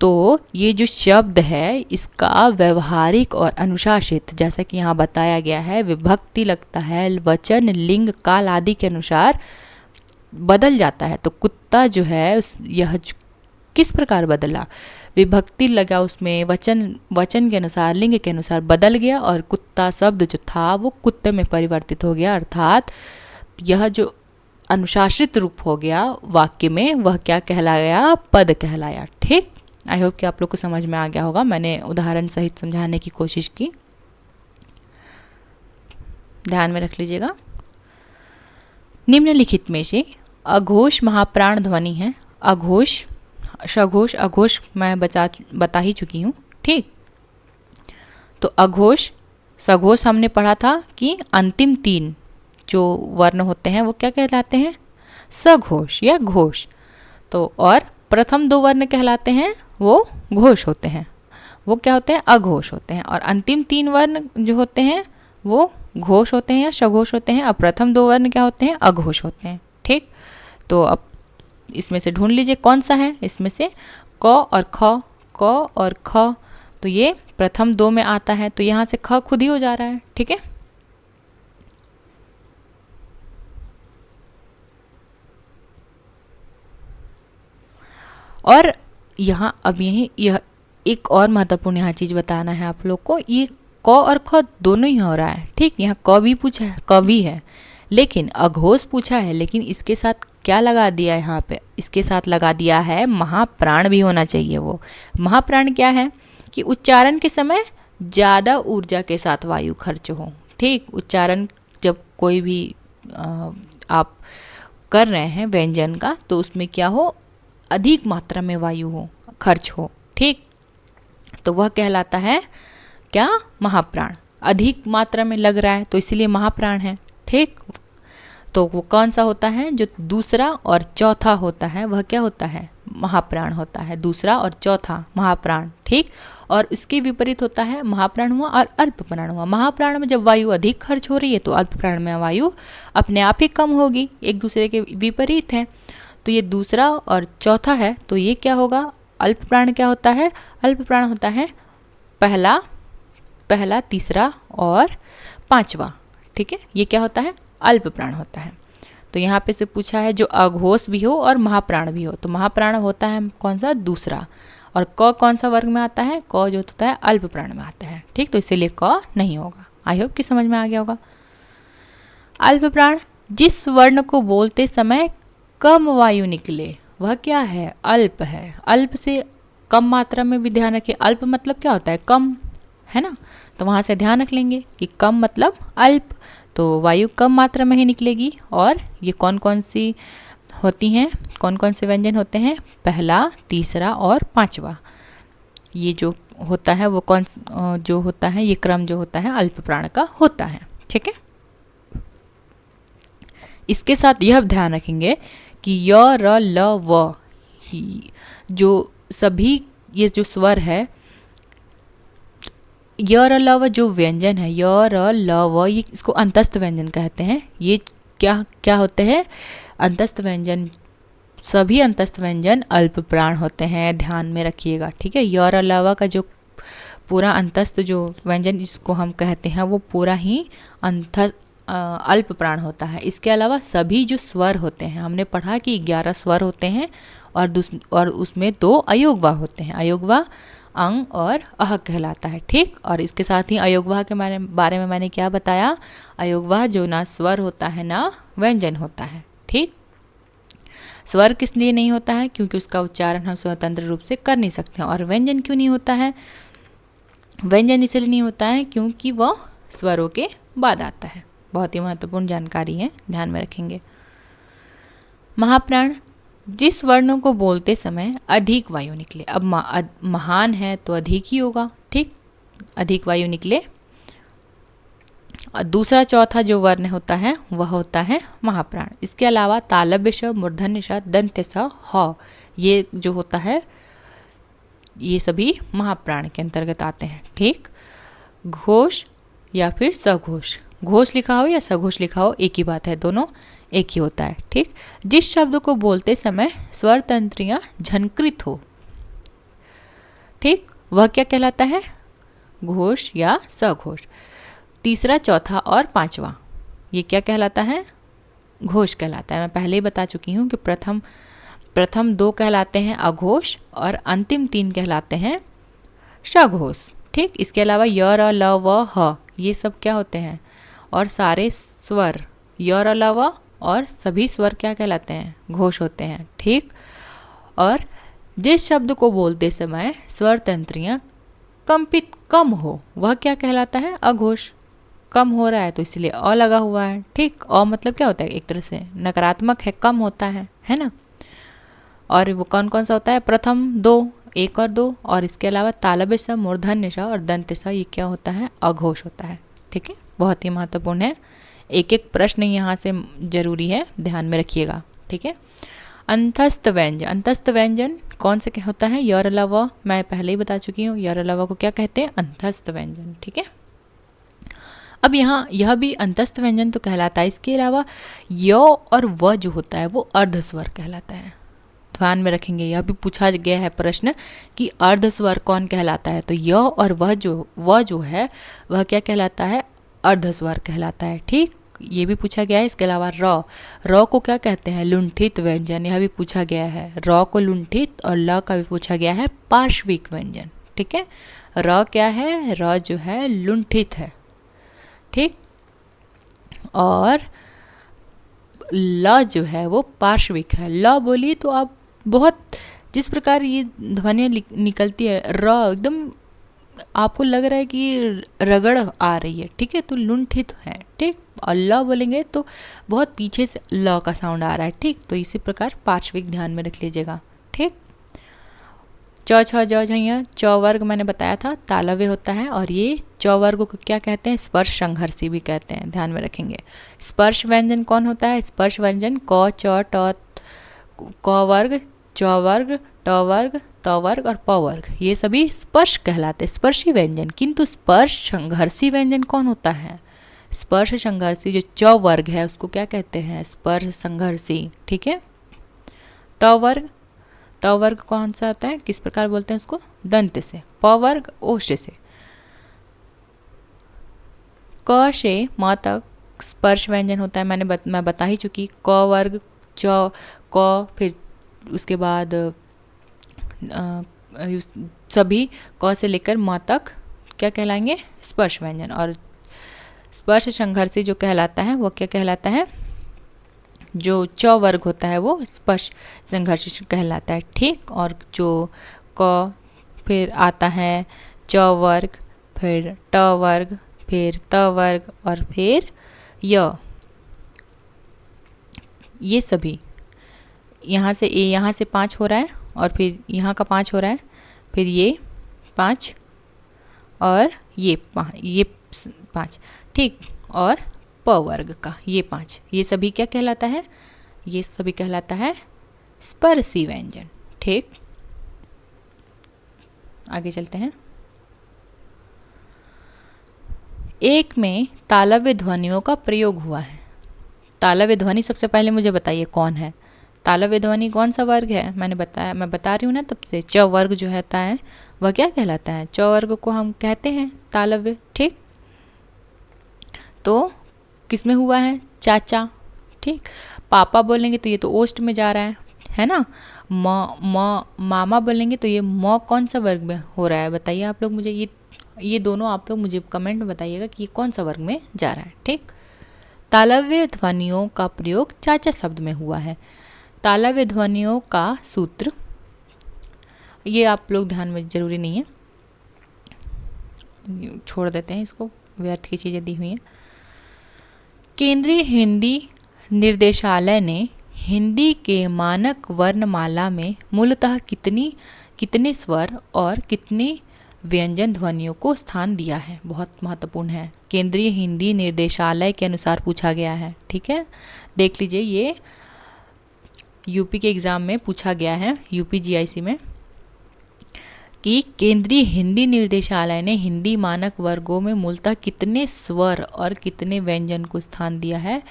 तो ये जो शब्द है इसका व्यवहारिक और अनुशासित, जैसा कि यहाँ बताया गया है, विभक्ति लगता है, वचन, लिंग, काल आदि के अनुसार बदल जाता है। तो कुत्ता जो है यह किस प्रकार बदला? विभक्ति लगा उसमें, वचन के अनुसार, लिंग के अनुसार बदल गया, और कुत्ता शब्द जो था वो कुत्ते में परिवर्तित हो गया। अर्थात यह जो अनुशासित रूप हो गया वाक्य में, वह क्या कहलाया? पद कहलाया, ठीक। आई होप कि आप लोग को समझ में आ गया होगा, मैंने उदाहरण सहित समझाने की कोशिश की, ध्यान में रख लीजिएगा। निम्नलिखित में से अघोष महाप्राण ध्वनि है। अघोष, सघोष, अघोष मैं बता ही चुकी हूँ, ठीक। तो अघोष, सघोष हमने पढ़ा था कि अंतिम 3 जो वर्ण होते हैं वो क्या कहलाते हैं? सघोष या घोष। तो और प्रथम 2 वर्ण कहलाते हैं वो घोष होते हैं, वो क्या होते हैं? अघोष होते हैं। और अंतिम 3 वर्ण जो होते हैं वो घोष होते हैं या सघोष होते हैं, और प्रथम 2 वर्ण क्या होते हैं? अघोष होते हैं, ठीक। तो अब इसमें से ढूंढ लीजिए कौन सा है इसमें से। क और ख, क और ख, तो ये प्रथम 2 में आता है, तो यहाँ से ख खुद ही हो जा रहा है, ठीक है। और यहाँ अब यह एक और महत्वपूर्ण यहाँ चीज़ बताना है आप लोग को, ये क और ख दोनों ही हो रहा है, ठीक। यहाँ क भी पूछा है, क भी है, लेकिन अघोष पूछा है, लेकिन इसके साथ क्या लगा दिया है यहाँ पे? इसके साथ लगा दिया है महाप्राण भी होना चाहिए। वो महाप्राण क्या है कि उच्चारण के समय ज़्यादा ऊर्जा के साथ वायु खर्च हो, ठीक। उच्चारण जब कोई भी आप कर रहे हैं व्यंजन का, तो उसमें क्या हो, अधिक मात्रा में वायु हो, खर्च हो, ठीक, तो वह कहलाता है क्या, महाप्राण। अधिक मात्रा में लग रहा है तो इसलिए महाप्राण है, ठीक। तो वो कौन सा होता है, जो दूसरा और चौथा होता है वह क्या होता है, महाप्राण होता है, दूसरा और चौथा महाप्राण, ठीक। और इसके विपरीत होता है महाप्राण हुआ और अल्प प्राण हुआ। महाप्राण में जब वायु अधिक खर्च हो रही है तो अल्प प्राण में वायु अपने आप ही कम होगी, एक दूसरे के विपरीत है। तो ये दूसरा और चौथा है, तो ये क्या होगा, अल्प प्राण क्या होता है, अल्प प्राण होता है पहला, तीसरा और पांचवा, ठीक है, ये क्या होता है, अल्प प्राण होता है। तो यहाँ पे से पूछा है जो अघोष भी हो और महाप्राण भी हो, तो महाप्राण होता है कौन सा, दूसरा, और क कौन सा वर्ग में आता है, क जो होता है अल्प प्राण में आता है, ठीक। तो इसीलिए क नहीं होगा। आई होप कि समझ में आ गया होगा। अल्प प्राण, जिस वर्ण को बोलते समय कम वायु निकले वह क्या है, अल्प है। अल्प से कम मात्रा में भी ध्यान रखिए, अल्प मतलब क्या होता है, कम, है ना, तो वहाँ से ध्यान रख लेंगे कि कम मतलब अल्प, तो वायु कम मात्रा में ही निकलेगी। और ये कौन कौन सी होती हैं, कौन कौन से व्यंजन होते हैं, पहला, तीसरा और पांचवा, ये जो होता है वो जो होता है, ये क्रम जो होता है अल्प प्राण का होता है, ठीक है। इसके साथ यह ध्यान रखेंगे कि य, र, ल, व, जो सभी ये जो स्वर है, य, र, ल, व जो व्यंजन है, य, र, ल, व, ये इसको अंतस्थ व्यंजन कहते हैं। ये क्या क्या होते हैं, अंतस्थ व्यंजन, सभी अंतस्थ व्यंजन अल्प प्राण होते हैं, ध्यान में रखिएगा, ठीक है। य, र, ल, व का जो पूरा अंतस्थ जो व्यंजन जिसको हम कहते हैं वो पूरा ही अल्प प्राण होता है। इसके अलावा सभी जो स्वर होते हैं, हमने पढ़ा कि 11 स्वर होते हैं और उसमें 2 अयोगवाह होते हैं। अयोगवाह अंग और अह कहलाता है, ठीक। और इसके साथ ही अयोगवाह के बारे में मैंने क्या बताया, अयोगवाह जो ना स्वर होता है ना व्यंजन होता है, ठीक। स्वर किस लिए नहीं होता है, क्योंकि उसका उच्चारण हम स्वतंत्र रूप से कर नहीं सकते हैं। और व्यंजन क्यों नहीं होता है, व्यंजन इसलिए नहीं होता है क्योंकि वह स्वरों के बाद आता है। बहुत ही महत्वपूर्ण जानकारी है, ध्यान में रखेंगे। महाप्राण, जिस वर्णों को बोलते समय अधिक वायु निकले। अब महान है तो अधिक ही होगा, ठीक, अधिक वायु निकले। और दूसरा चौथा जो वर्ण होता है वह होता है महाप्राण। इसके अलावा तालव्य श, मूर्धन्य श, दंत्य स, ह, ये जो होता है ये सभी महाप्राण के अंतर्गत आते हैं, ठीक। घोष या फिर सघोष, घोष लिखा हो या सघोष लिखा हो एक ही बात है, दोनों एक ही होता है, ठीक। जिस शब्द को बोलते समय स्वर तंत्रियां झनकृत हो, ठीक, वह क्या कहलाता है, घोष या सघोष। तीसरा, चौथा और पांचवा ये क्या कहलाता है, घोष कहलाता है। मैं पहले ही बता चुकी हूँ कि प्रथम 2 कहलाते हैं अघोष और अंतिम 3 कहलाते हैं सघोष, ठीक। इसके अलावा य, र, ल, व, ह ये सब क्या होते हैं, और सारे स्वर य, र, ल, व और सभी स्वर क्या कहलाते हैं, घोष होते हैं, ठीक। और जिस शब्द को बोलते समय स्वर तंत्रियां कंपित कम हो वह क्या कहलाता है, अघोष। कम हो रहा है तो इसलिए अ लगा हुआ है, ठीक। अ मतलब क्या होता है, एक तरह से नकारात्मक है, कम होता है ना। और वो कौन कौन सा होता है, प्रथम 2, 1 और 2, और इसके अलावा तालव्य स, मूर्धन्य स और दंत्य स, ये क्या होता है, अघोष होता है, ठीक है। बहुत ही महत्वपूर्ण है, एक एक प्रश्न यहाँ से जरूरी है, ध्यान में रखिएगा, ठीक है। अंतस्थ व्यंजन, अंतस्थ व्यंजन कौन से क्या होता है, य, र, ल, व, मैं पहले ही बता चुकी हूँ, य, र, ल, व को क्या कहते हैं, अंतस्थ व्यंजन, ठीक है। अब यहाँ यह भी अंतस्थ व्यंजन तो कहलाता है। इसके अलावा य और व जो होता है वो अर्धस्वर कहलाता है, ध्यान में रखेंगे। यह भी पूछा गया है प्रश्न कि अर्धस्वर कौन कहलाता है, तो य और वह जो है वह क्या कहलाता है, अर्धस्वर कहलाता है, ठीक। ये भी पूछा गया है। इसके अलावा र को क्या कहते हैं, लुंठित व्यंजन, यह भी पूछा गया है। र को लुंठित और ल का भी पूछा गया है पार्श्विक व्यंजन, ठीक है। र क्या है, र जो है लुंठित है, ठीक, और ल जो है वो पार्श्विक है। ल बोलिए तो आप बहुत जिस प्रकार ये ध्वनि निकलती है, र एकदम आपको लग रहा है कि रगड़ आ रही है, ठीक है, तो लुंठित है, ठीक। और ल बोलेंगे तो बहुत पीछे से ल का साउंड आ रहा है, ठीक। तो इसी प्रकार पार्श्विक ध्यान में रख लीजिएगा, ठीक। च छ ज झैया च वर्ग मैंने बताया था तालव्य होता है, और ये च वर्ग को क्या कहते हैं? स्पर्श संघर्षी भी कहते हैं, ध्यान में रखेंगे। स्पर्श व्यंजन कौन होता है? स्पर्श व्यंजन क च ट क वर्ग, च वर्ग, ट वर्ग, त वर्ग और प वर्ग, ये सभी स्पर्श कहलाते हैं, स्पर्शी व्यंजन। किंतु स्पर्श संघर्षी व्यंजन कौन होता है? स्पर्श संघर्षी जो च वर्ग है उसको क्या कहते हैं? स्पर्श संघर्षी, ठीक है। त वर्ग, त वर्ग कौन सा होता है? किस प्रकार बोलते हैं उसको? दंत से। प वर्ग ओष्ठ से। क से म तक स्पर्श व्यंजन होता है, मैं बता ही चुकी। क वर्ग, च, क, फिर उसके बाद सभी क से लेकर म तक क्या कहलाएंगे? स्पर्श व्यंजन। और स्पर्श संघर्षी जो कहलाता है वो क्या कहलाता है? जो च वर्ग होता है वो स्पर्श संघर्षी कहलाता है, ठीक। और जो क फिर आता है च वर्ग, फिर ट वर्ग, फिर त वर्ग और फिर य, ये सभी यहाँ से 5 हो रहा है, और फिर यहाँ का 5 हो रहा है, फिर ये 5 और ये 5, ठीक। और प वर्ग का ये 5, ये सभी क्या कहलाता है? ये सभी कहलाता है स्पर्शी व्यंजन, ठीक। आगे चलते हैं। एक में तालव्य ध्वनियों का प्रयोग हुआ है। तालव्य ध्वनि सबसे पहले मुझे बताइए कौन है? तालव्य ध्वनि कौन सा वर्ग है? मैं बता रही हूँ ना तब से। च वर्ग जो होता है वह क्या कहलाता है? च वर्ग को हम कहते हैं तालव्य, ठीक। तो किसमें हुआ है? चाचा, ठीक। पापा बोलेंगे तो ये तो ओष्ठ में जा रहा है ना। मामा बोलेंगे तो ये म कौन सा वर्ग में हो रहा है? बताइए आप लोग मुझे, ये दोनों आप लोग मुझे कमेंट में बताइएगा कि ये कौन सा वर्ग में जा रहा है, ठीक। तालव्य ध्वनियों का प्रयोग चाचा शब्द में हुआ है। तालव्य ध्वनियों का सूत्र, ये आप लोग ध्यान में जरूरी नहीं है, छोड़ देते हैं इसको, व्यर्थ की चीज़ें दी हुई हैं। केंद्रीय हिंदी निर्देशालय ने हिंदी के मानक वर्णमाला में मूलतः कितने स्वर और कितने व्यंजन ध्वनियों को स्थान दिया है? बहुत महत्वपूर्ण है, केंद्रीय हिंदी निर्देशालय के अनुसार पूछा गया है, ठीक है। देख लीजिए, ये यूपी के एग्ज़ाम में पूछा गया है, यूपी जीआईसी में, कि केंद्रीय हिंदी निर्देशालय ने हिंदी मानक वर्गों में मूलतः कितने स्वर और कितने व्यंजन को स्थान दिया है?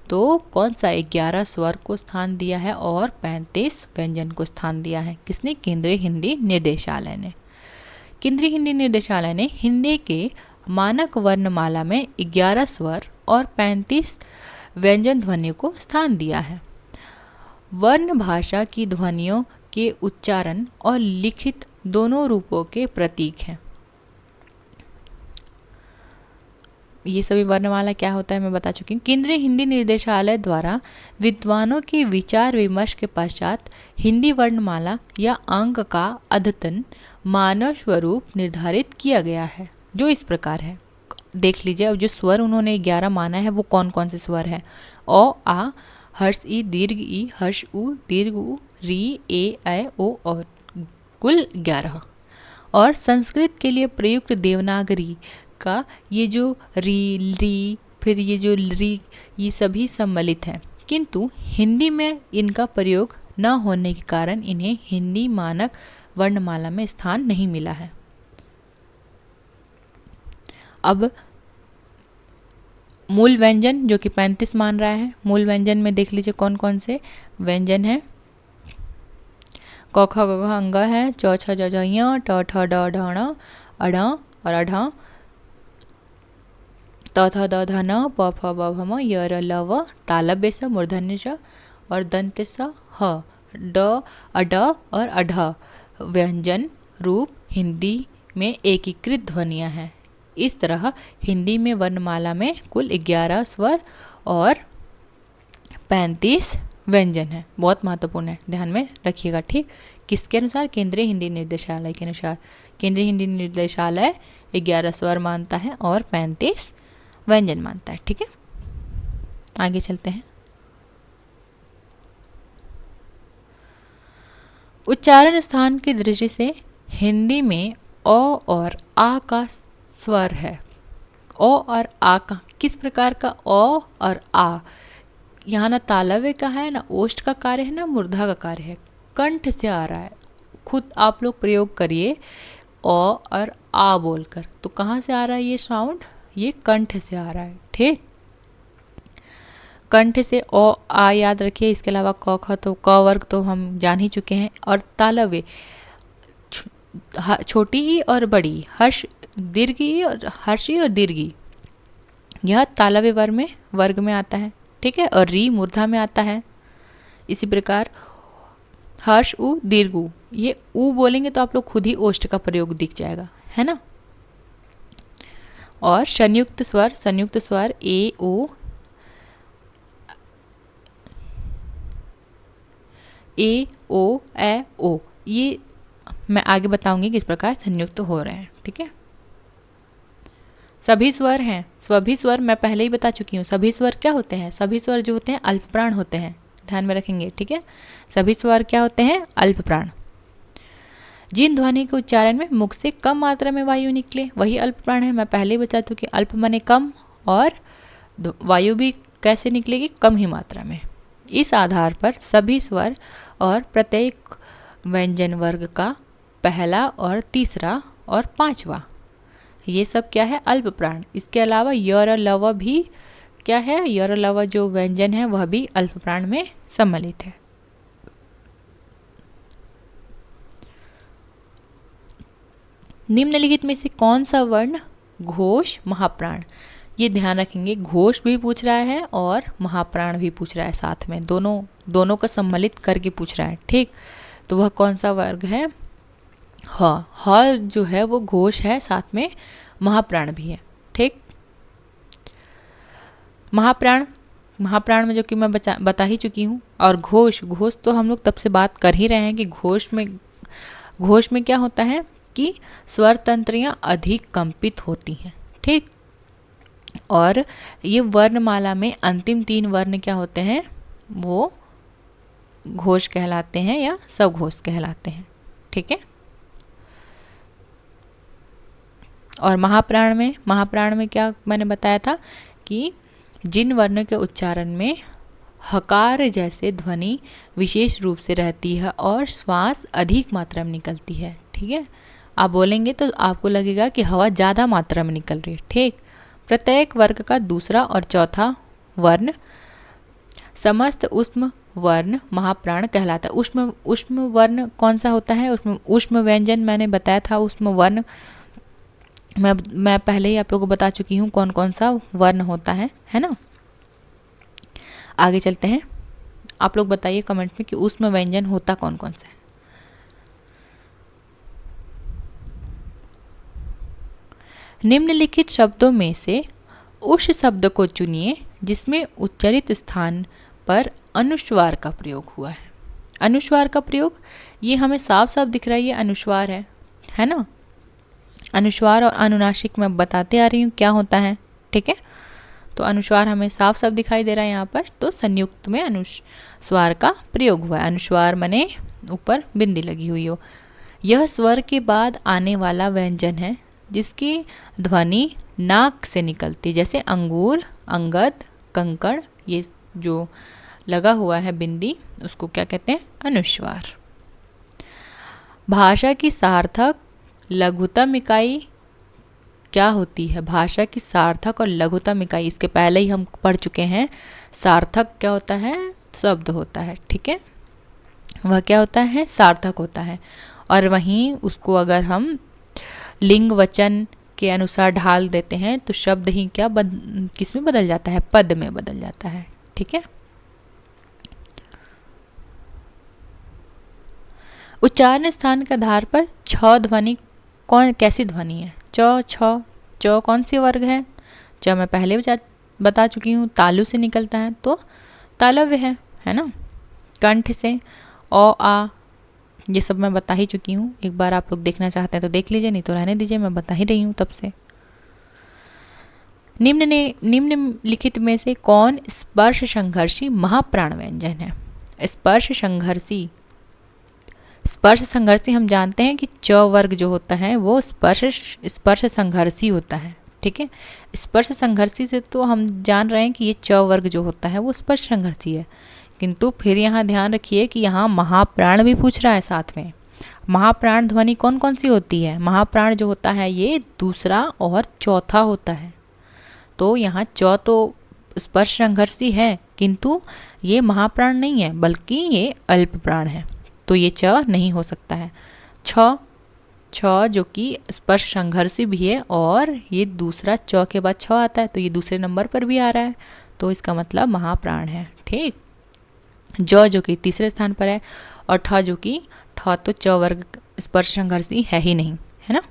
तो कौन सा? 11 स्वर को स्थान दिया है और 35 व्यंजन को स्थान दिया है। किसने? केंद्रीय हिंदी निर्देशालय ने। केंद्रीय हिंदी निर्देशालय ने हिंदी के मानक वर्णमाला में 11 स्वर और 35 व्यंजन ध्वनियों को स्थान दिया है। वर्ण भाषा की ध्वनियों के उच्चारण और लिखित दोनों रूपों के प्रतीक हैं। ये सभी वर्णमाला क्या होता है मैं बता चुकी हूँ। केंद्रीय हिंदी निर्देशालय द्वारा विद्वानों के विचार विमर्श के पश्चात हिंदी वर्णमाला या अंक का अद्यतन मानव स्वरूप निर्धारित किया गया है, जो इस प्रकार है। देख लीजिए, अब जो स्वर उन्होंने 11 माना है वो कौन कौन से स्वर है? अ, आ, हर्ष ई, दीर्घ ई, हर्ष उ, दीर्घ उ, री, ए, ओ और कुल 11। और संस्कृत के लिए प्रयुक्त देवनागरी का ये जो री, फिर ये जो री, ये सभी सम्मिलित हैं, किंतु हिंदी में इनका प्रयोग न होने के कारण इन्हें हिंदी मानक वर्णमाला में स्थान नहीं मिला है। अब मूल व्यंजन जो कि 35 मान रहा है, मूल व्यंजन में देख लीजिए कौन कौन से व्यंजन है। क ख ग घ अंग है, च छ ज झ ञ, ट ठ ड ढ ण, अढ़ और अढ़, त थ द ध न, प फ ब भ म, य र ल व, तालव्य स, मूर्धन्य स और दंत स, ह, ड, अड और अढ़ व्यंजन रूप हिंदी में एकीकृत ध्वनियाँ हैं। इस तरह हिंदी में वर्णमाला में कुल 11 स्वर और 35 व्यंजन है, बहुत महत्वपूर्ण है, ध्यान में रखिएगा। ठीक, किसके अनुसार? केंद्रीय हिंदी निर्देशालय के अनुसार। केंद्रीय हिंदी निर्देशालय 11 स्वर मानता है और 35 व्यंजन मानता है। ठीक है, आगे चलते हैं। उच्चारण स्थान की दृष्टि से हिंदी में अ और आ का स्वर है। अ और आ का किस प्रकार का? अ और आ यहाँ ना तालव्य का है, ना ओष्ठ का कार्य है, ना मूर्धा का कार्य है, कंठ से आ रहा है। खुद आप लोग प्रयोग करिए अ और आ बोलकर, तो कहाँ से आ रहा है ये साउंड? ये कंठ से आ रहा है। ठीक, कंठ से ओ आ याद रखिए। इसके अलावा क ख तो क वर्ग तो हम जान ही चुके हैं। और तालव्य छोटी ई और बड़ी ई, हर्ष दीर्घ ई और हर्ष ई और दीर्घ ई, यह तालव्य वर्ग में आता है। ठीक है, और री मूर्धा में आता है। इसी प्रकार हर्ष उ दीर्घ उ, ये उ बोलेंगे तो आप लोग खुद ही ओष्ठ का प्रयोग दिख जाएगा, है ना। और संयुक्त स्वर ए ओ, ए ओ ए ओ, ये मैं आगे बताऊंगी किस प्रकार संयुक्त हो रहे हैं। ठीक है, सभी स्वर हैं, सभी स्वर मैं पहले ही बता चुकी हूँ। सभी स्वर क्या होते हैं? सभी स्वर जो होते हैं अल्प प्राण होते हैं, ध्यान में रखेंगे। ठीक है, सभी स्वर क्या होते हैं? अल्प प्राण। जिन ध्वनि के उच्चारण में मुख से कम मात्रा में वायु निकले वही अल्प प्राण है। मैं पहले ही बता चुकी, अल्प माने कम, और वायु भी कैसे निकलेगी? कम ही मात्रा में। इस आधार पर सभी स्वर और प्रत्येक व्यंजन वर्ग का पहला और तीसरा और पांचवा, ये सब क्या है? अल्प प्राण। इसके अलावा यर और लव भी क्या है? यर और लव जो व्यंजन है वह भी अल्प प्राण में सम्मिलित है। निम्नलिखित में से कौन सा वर्ण घोष महाप्राण? ये ध्यान रखेंगे, घोष भी पूछ रहा है और महाप्राण भी पूछ रहा है साथ में, दोनों को सम्मिलित करके पूछ रहा है। ठीक, तो वह कौन सा वर्ग है? ह जो है वो घोष है, साथ में महाप्राण भी है। ठीक, महाप्राण में जो कि मैं बता ही चुकी हूँ। और घोष तो हम लोग तब से बात कर ही रहे हैं कि घोष में क्या होता है कि स्वर तंत्रियाँ अधिक कंपित होती हैं। ठीक, और ये वर्णमाला में अंतिम 3 वर्ण क्या होते हैं? वो घोष कहलाते हैं या सघोष कहलाते हैं। ठीक है, और महाप्राण में क्या मैंने बताया था कि जिन वर्णों के उच्चारण में हकार जैसे ध्वनि विशेष रूप से रहती है और श्वास अधिक मात्रा में निकलती है। ठीक है, आप बोलेंगे तो आपको लगेगा कि हवा ज़्यादा मात्रा में निकल रही है। ठीक, प्रत्येक वर्ग का दूसरा और चौथा वर्ण समस्त उष्म वर्ण महाप्राण कहलाता है। उष्म वर्ण कौन सा होता है? उष्म व्यंजन मैंने बताया था। उष्म वर्ण मैं पहले ही आप लोगों को बता चुकी हूँ कौन कौन सा वर्ण होता है ना। आगे चलते हैं, आप लोग बताइए कमेंट में कि उष्म व्यंजन होता कौन कौन सा है। निम्नलिखित शब्दों में से उस शब्द को चुनिए जिसमें उच्चारित स्थान पर अनुस्वार का प्रयोग हुआ है। अनुस्वार का प्रयोग ये हमें साफ साफ दिख रहा है, ये अनुस्वार है ना। अनुस्वार और अनुनासिक मैं बताते आ रही हूँ क्या होता है। ठीक है, तो अनुस्वार हमें साफ साफ दिखाई दे रहा है यहाँ पर। तो संयुक्त में अनुस्वार का प्रयोग हुआ है। अनुस्वार माने ऊपर बिंदी लगी हुई हो। यह स्वर के बाद आने वाला व्यंजन है जिसकी ध्वनि नाक से निकलती, जैसे अंगूर, अंगद, कंकड़, ये जो लगा हुआ है बिंदी उसको क्या कहते हैं? अनुस्वार। भाषा की सार्थक लघुतम इकाई क्या होती है? भाषा की सार्थक और लघुतम इकाई, इसके पहले ही हम पढ़ चुके हैं। सार्थक क्या होता है? शब्द होता है। ठीक है, वह क्या होता है? सार्थक होता है। और वहीं उसको अगर हम लिंग वचन के अनुसार ढाल देते हैं तो शब्द ही क्या किस में बदल जाता है? पद में बदल जाता है। ठीक है, उच्चारण स्थान के आधार पर छ ध्वनि कैसी ध्वनि है? च कौन सी वर्ग है? च मैं पहले बता चुकी हूँ, तालु से निकलता है तो तालव्य है ना। कंठ से ओ आ, ये सब मैं बता ही चुकी हूँ। एक बार आप लोग देखना चाहते हैं तो देख लीजिए, नहीं तो रहने दीजिए, मैं बता ही रही हूँ तब से। निम्नलिखित में से कौन स्पर्श संघर्षी महाप्राण व्यंजन है? स्पर्श संघर्षी हम जानते हैं कि च वर्ग जो होता है वो स्पर्श संघर्षी होता है। ठीक है, स्पर्श संघर्षी से तो हम जान रहे हैं कि ये च वर्ग जो होता है वो स्पर्श संघर्षी है, किंतु फिर यहाँ ध्यान रखिए कि यहाँ महाप्राण भी पूछ रहा है साथ में। महाप्राण ध्वनि कौन कौन सी होती है? महाप्राण जो होता है ये दूसरा और चौथा होता है। तो यहाँ च तो स्पर्श संघर्षी है, किंतु ये महाप्राण नहीं है, बल्कि ये अल्प प्राण है, तो ये च नहीं हो सकता है। छ जो कि स्पर्श संघर्षी भी है और ये दूसरा च के बाद छ आता है, तो ये दूसरे नंबर पर भी आ रहा है, तो इसका मतलब महाप्राण है। ठीक, जो कि तीसरे स्थान पर है, और ठ जो कि ठ तो च वर्ग स्पर्श संघर्षी है ही नहीं, है ना।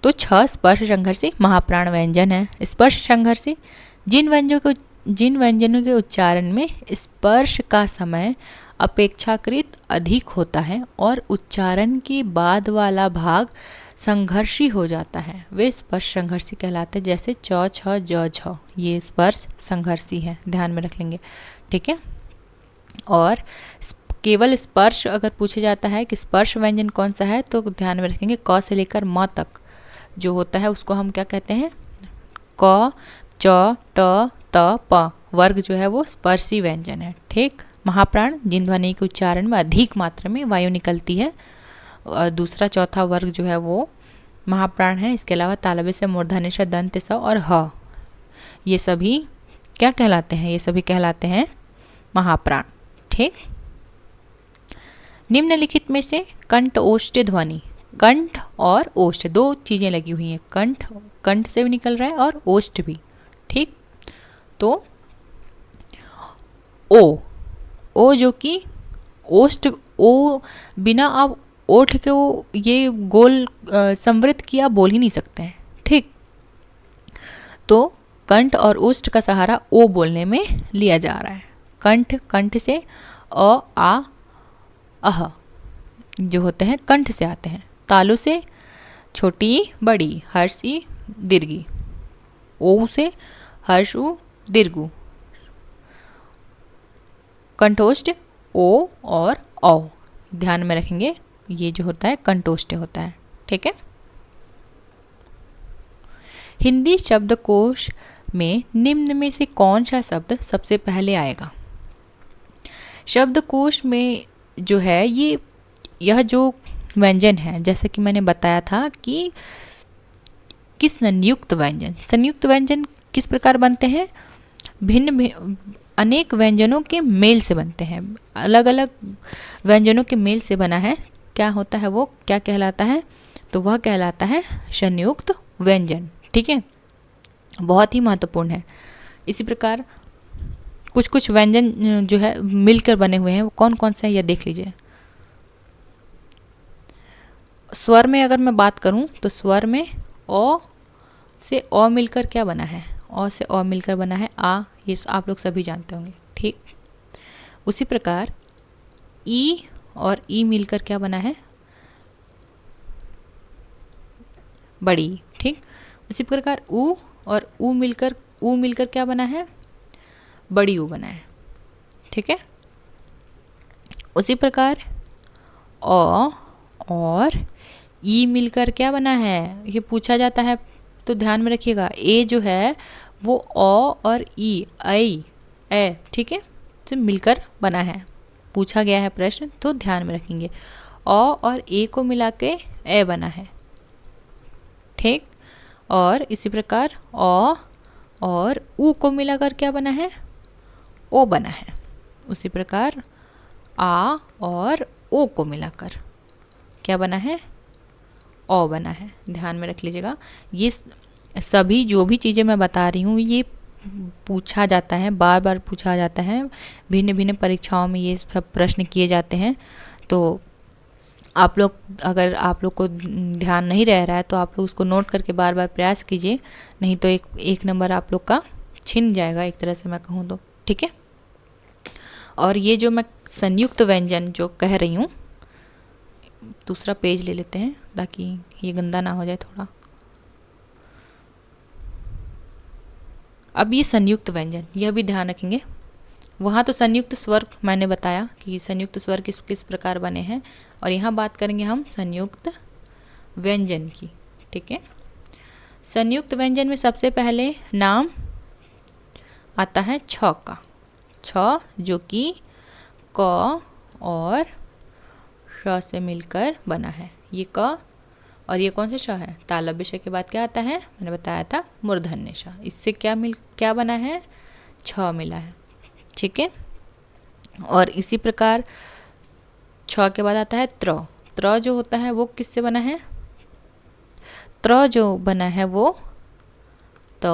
तो छ स्पर्श संघर्षी महाप्राण व्यंजन है। स्पर्श संघर्षी जिन व्यंजनों के उच्चारण में स्पर्श का समय अपेक्षाकृत अधिक होता है और उच्चारण के बाद वाला भाग संघर्षी हो जाता है, वे स्पर्श संघर्षी कहलाते हैं। जैसे च छ ज झ, ये स्पर्श संघर्षी है, ध्यान में रख लेंगे। ठीक है, और केवल स्पर्श अगर पूछे जाता है कि स्पर्श व्यंजन कौन सा है, तो ध्यान में रखेंगे क से लेकर म तक जो होता है उसको हम क्या कहते हैं? क च ट त प वर्ग जो है वो स्पर्शी व्यंजन है। ठीक, महाप्राण जिन ध्वनि के उच्चारण में अधिक मात्रा में वायु निकलती है, और दूसरा चौथा वर्ग जो है वो महाप्राण है। इसके अलावा तालव्य से मूर्धन्य से दंत स और ह, ये सभी क्या कहलाते हैं? ये सभी कहलाते हैं महाप्राण। ठीक, निम्नलिखित में से कंठ ओष्ठ ध्वनि, कंठ और ओष्ठ दो चीजें लगी हुई हैं, कंठ से भी निकल रहा है और ओष्ठ भी। ठीक, तो ओ जो कि ओष्ठ, ओ बिना आप ओठ के वो ये गोल संवृत किया बोल ही नहीं सकते हैं। ठीक, तो कंठ और ओष्ठ का सहारा ओ बोलने में लिया जा रहा है। कंठ से अ आ अह जो होते हैं कंठ से आते हैं। तालु से छोटी बड़ी, हर्षी दीर्घी, ओ से हर्षु दीर्घु, कंठोष्ठ ओ और औ, ध्यान में रखेंगे ये जो होता है कंठोष्ठ होता है। ठीक है, हिंदी शब्दकोश में निम्न में से कौन सा शब्द सबसे पहले आएगा? शब्दकोश में जो है यह जो व्यंजन है, जैसे कि मैंने बताया था कि किस संयुक्त व्यंजन किस प्रकार बनते हैं? भिन्न अनेक व्यंजनों के मेल से बनते हैं, अलग अलग व्यंजनों के मेल से बना है। क्या होता है वो, क्या कहलाता है? तो वह कहलाता है संयुक्त व्यंजन। ठीक है, बहुत ही महत्वपूर्ण है। इसी प्रकार कुछ व्यंजन जो है मिलकर बने हुए हैं, वो कौन कौन से हैं यह देख लीजिए। स्वर में अगर मैं बात करूं तो स्वर में ओ से ओ मिलकर क्या बना है? ओ से ओ मिलकर बना है आ, ये आप लोग सभी जानते होंगे। ठीक, उसी प्रकार ई और ई मिलकर क्या बना है? बड़ी। ठीक, उसी प्रकार ऊ और ऊ मिलकर क्या बना है? बड़ी ऊ बना है। ठीक है, उसी प्रकार ओ और ई मिलकर क्या बना है? ये पूछा जाता है, तो ध्यान में रखिएगा ए जो है वो ओ और ई ए, ठीक है, से मिलकर बना है, पूछा गया है प्रश्न, तो ध्यान में रखेंगे। ओ और ए को मिला के ए बना है। ठीक, और इसी प्रकार ओ और ऊ को मिलाकर क्या बना है? ओ बना है। उसी प्रकार आ और ओ को मिलाकर क्या बना है? ओ बना है। ध्यान में रख लीजिएगा, ये सभी जो भी चीज़ें मैं बता रही हूँ ये पूछा जाता है, बार बार पूछा जाता है, भिन्न भिन्न परीक्षाओं में ये सब प्रश्न किए जाते हैं। तो आप लोग, अगर आप लोग को ध्यान नहीं रह रहा है तो आप लोग उसको नोट करके बार बार प्रयास कीजिए, नहीं तो एक नंबर आप लोग का छिन जाएगा एक तरह से मैं कहूँ तो। ठीक है, और ये जो मैं संयुक्त व्यंजन जो कह रही हूँ, दूसरा पेज ले लेते हैं ताकि ये गंदा ना हो जाए थोड़ा। अब ये संयुक्त व्यंजन, यह भी ध्यान रखेंगे। वहाँ तो संयुक्त स्वर मैंने बताया कि संयुक्त स्वर किस किस प्रकार बने हैं, और यहाँ बात करेंगे हम संयुक्त व्यंजन की। ठीक है, संयुक्त व्यंजन में सबसे पहले नाम आता है छ का। छ जो कि क और श से मिलकर बना है। ये क और ये कौन सा श है? तालव्य श के बाद क्या आता है? मैंने बताया था मूर्धन्य श। इससे क्या बना है? छ मिला है। ठीक है, और इसी प्रकार छ के बाद आता है त्र। त्र जो होता है वो किससे बना है? त्र जो बना है वो त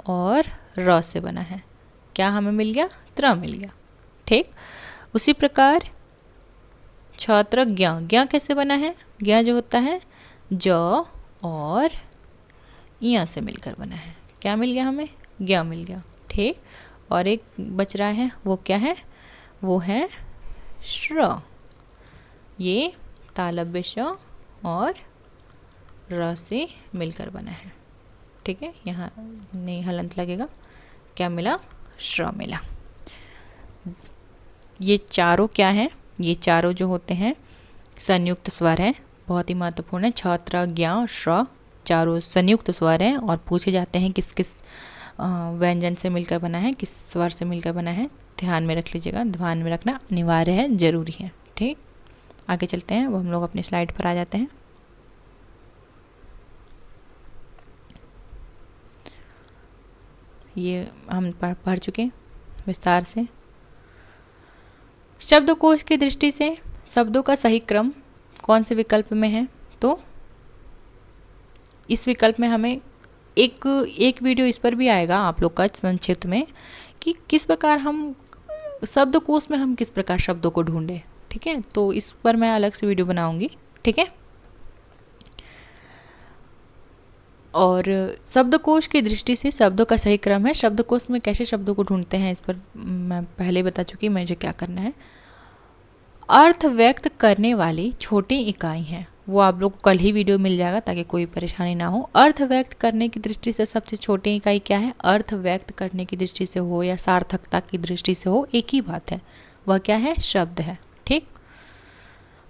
और र से बना है। क्या हमें मिल गया? त्र मिल गया। ठीक, उसी प्रकार छात्र ज्ञ। ज्ञ कैसे बना है? ज्ञ जो होता है ज और य से मिलकर बना है। क्या मिल गया हमें? ज्ञ मिल गया। ठीक, और एक बच रहा है, वो क्या है? वो है श्र। ये तालव्य श और र से मिलकर बना है। ठीक है, यहाँ नहीं हलंत लगेगा। क्या मिला? श्र मिला। ये चारों क्या हैं? ये चारों जो होते हैं संयुक्त स्वर हैं, बहुत ही महत्वपूर्ण है। छ, त्र, ज्ञ, श्र चारों संयुक्त स्वर हैं और पूछे जाते हैं किस किस व्यंजन से मिलकर बना है, किस स्वर से मिलकर बना है। ध्यान में रख लीजिएगा, ध्यान में रखना अनिवार्य है, ज़रूरी है। ठीक, आगे चलते हैं। अब हम लोग अपने स्लाइड पर आ जाते हैं। ये हम पढ़ चुके विस्तार से। शब्दकोश की दृष्टि से शब्दों का सही क्रम कौन से विकल्प में है? तो इस विकल्प में हमें एक वीडियो इस पर भी आएगा आप लोग का संक्षिप्त में, कि किस प्रकार हम शब्दकोश में हम किस प्रकार शब्दों को ढूंढें। ठीक है, तो इस पर मैं अलग से वीडियो बनाऊंगी। ठीक है, और शब्दकोश की दृष्टि से शब्दों का सही क्रम है। शब्दकोश में कैसे शब्दों को ढूंढते हैं इस पर मैं पहले बता चुकी, मुझे क्या करना है। अर्थ व्यक्त करने वाली छोटी इकाई हैं, वो आप लोग को कल ही वीडियो मिल जाएगा ताकि कोई परेशानी ना हो। अर्थ व्यक्त करने की दृष्टि से सबसे छोटी इकाई क्या है? अर्थ व्यक्त करने की दृष्टि से हो या सार्थकता की दृष्टि से हो, एक ही बात है, वह क्या है? शब्द है। ठीक,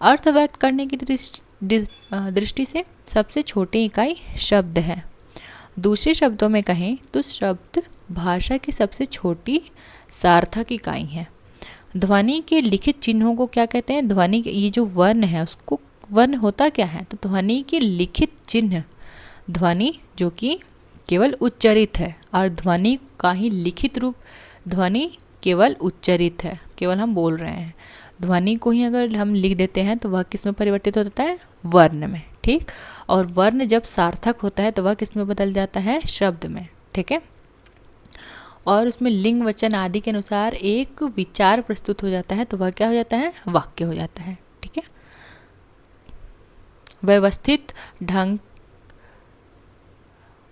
अर्थ व्यक्त करने की दृष्टि से सबसे छोटी इकाई शब्द है। दूसरे शब्दों में कहें तो शब्द भाषा की सबसे छोटी सार्थक इकाई है। ध्वनि के लिखित चिन्हों को क्या कहते हैं? ध्वनि के ये जो वर्ण है उसको, वर्ण होता क्या है? तो ध्वनि के लिखित चिन्ह, ध्वनि जो कि केवल उच्चरित है, और ध्वनि का ही लिखित रूप, ध्वनि केवल उच्चरित है, केवल हम बोल रहे हैं। ध्वनि को ही अगर हम लिख देते हैं तो वह किस में परिवर्तित होता है? वर्ण में। ठीक, और वर्ण जब सार्थक होता है तो वह किस में बदल जाता है? शब्द में। ठीक है, और उसमें लिंग वचन आदि के अनुसार एक विचार प्रस्तुत हो जाता है तो वह क्या हो जाता है? वाक्य हो जाता है। ठीक है, व्यवस्थित ढंग,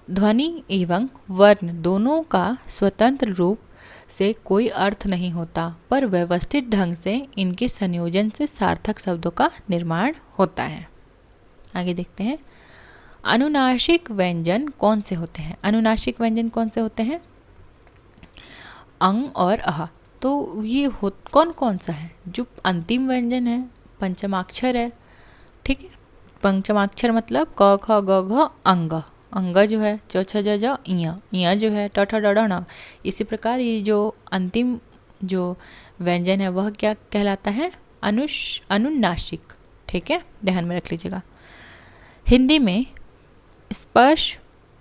ध्वनि एवं वर्ण दोनों का स्वतंत्र रूप से कोई अर्थ नहीं होता, पर व्यवस्थित ढंग से इनके संयोजन से सार्थक शब्दों का निर्माण होता है। आगे देखते हैं, अनुनासिक व्यंजन कौन से होते हैं? अनुनासिक व्यंजन कौन से होते हैं? अंग और अह। तो ये कौन कौन सा है? जो अंतिम व्यंजन है, पंचमाक्षर है। ठीक है, पंचमाक्षर मतलब क ख ग घ अंग। अंग जो है च छ ज ज इया जो है ट ठ ड ढ न। इसी प्रकार ये जो अंतिम जो व्यंजन है वह क्या कहलाता है? अनुनासिक। ठीक है, ध्यान में रख लीजिएगा। हिंदी में स्पर्श,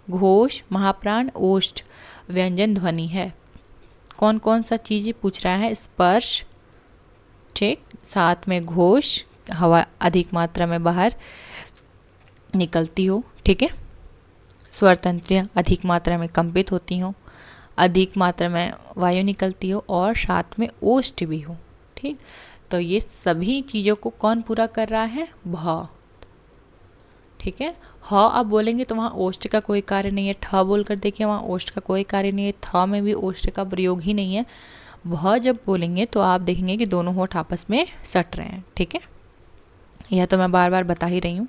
घोष, महाप्राण, ओष्ठ व्यंजन ध्वनि है। कौन कौन सा चीज़ पूछ रहा है? स्पर्श, ठीक, साथ में घोष, हवा अधिक मात्रा में बाहर निकलती हो। ठीक है, स्वर तंत्रियाँ अधिक मात्रा में कंपित होती हों, अधिक मात्रा में वायु निकलती हो, और साथ में ओष्ठ भी हो। ठीक, तो ये सभी चीज़ों को कौन पूरा कर रहा है? भ। ठीक है, ह आप बोलेंगे तो वहाँ ओष्ठ का कोई कार्य नहीं है। ठ बोल कर देखिए, वहाँ ओष्ठ का कोई कार्य नहीं है। थ में भी ओष्ठ का प्रयोग ही नहीं है। भ जब बोलेंगे तो आप देखेंगे कि दोनों होठ आपस में सट रहे हैं, ठीक है। यह तो मैं बार बार बता ही रही हूँ।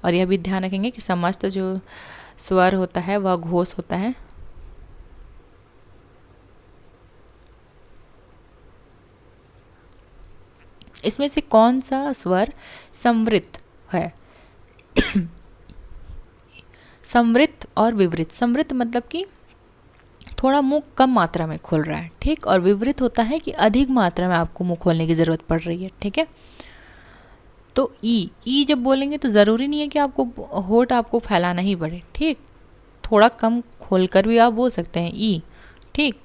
और यह भी ध्यान रखेंगे कि समस्त जो स्वर होता है वह घोष होता है। इसमें से कौन सा स्वर संवृत है? संवृत और विवृत। संवृत मतलब कि थोड़ा मुंह कम मात्रा में खोल रहा है, ठीक। और विवृत होता है कि अधिक मात्रा में आपको मुंह खोलने की ज़रूरत पड़ रही है, ठीक है। तो ई जब बोलेंगे तो ज़रूरी नहीं है कि आपको होठ आपको फैलाना ही पड़े, ठीक। थोड़ा कम खोलकर भी आप बोल सकते हैं ई, ठीक।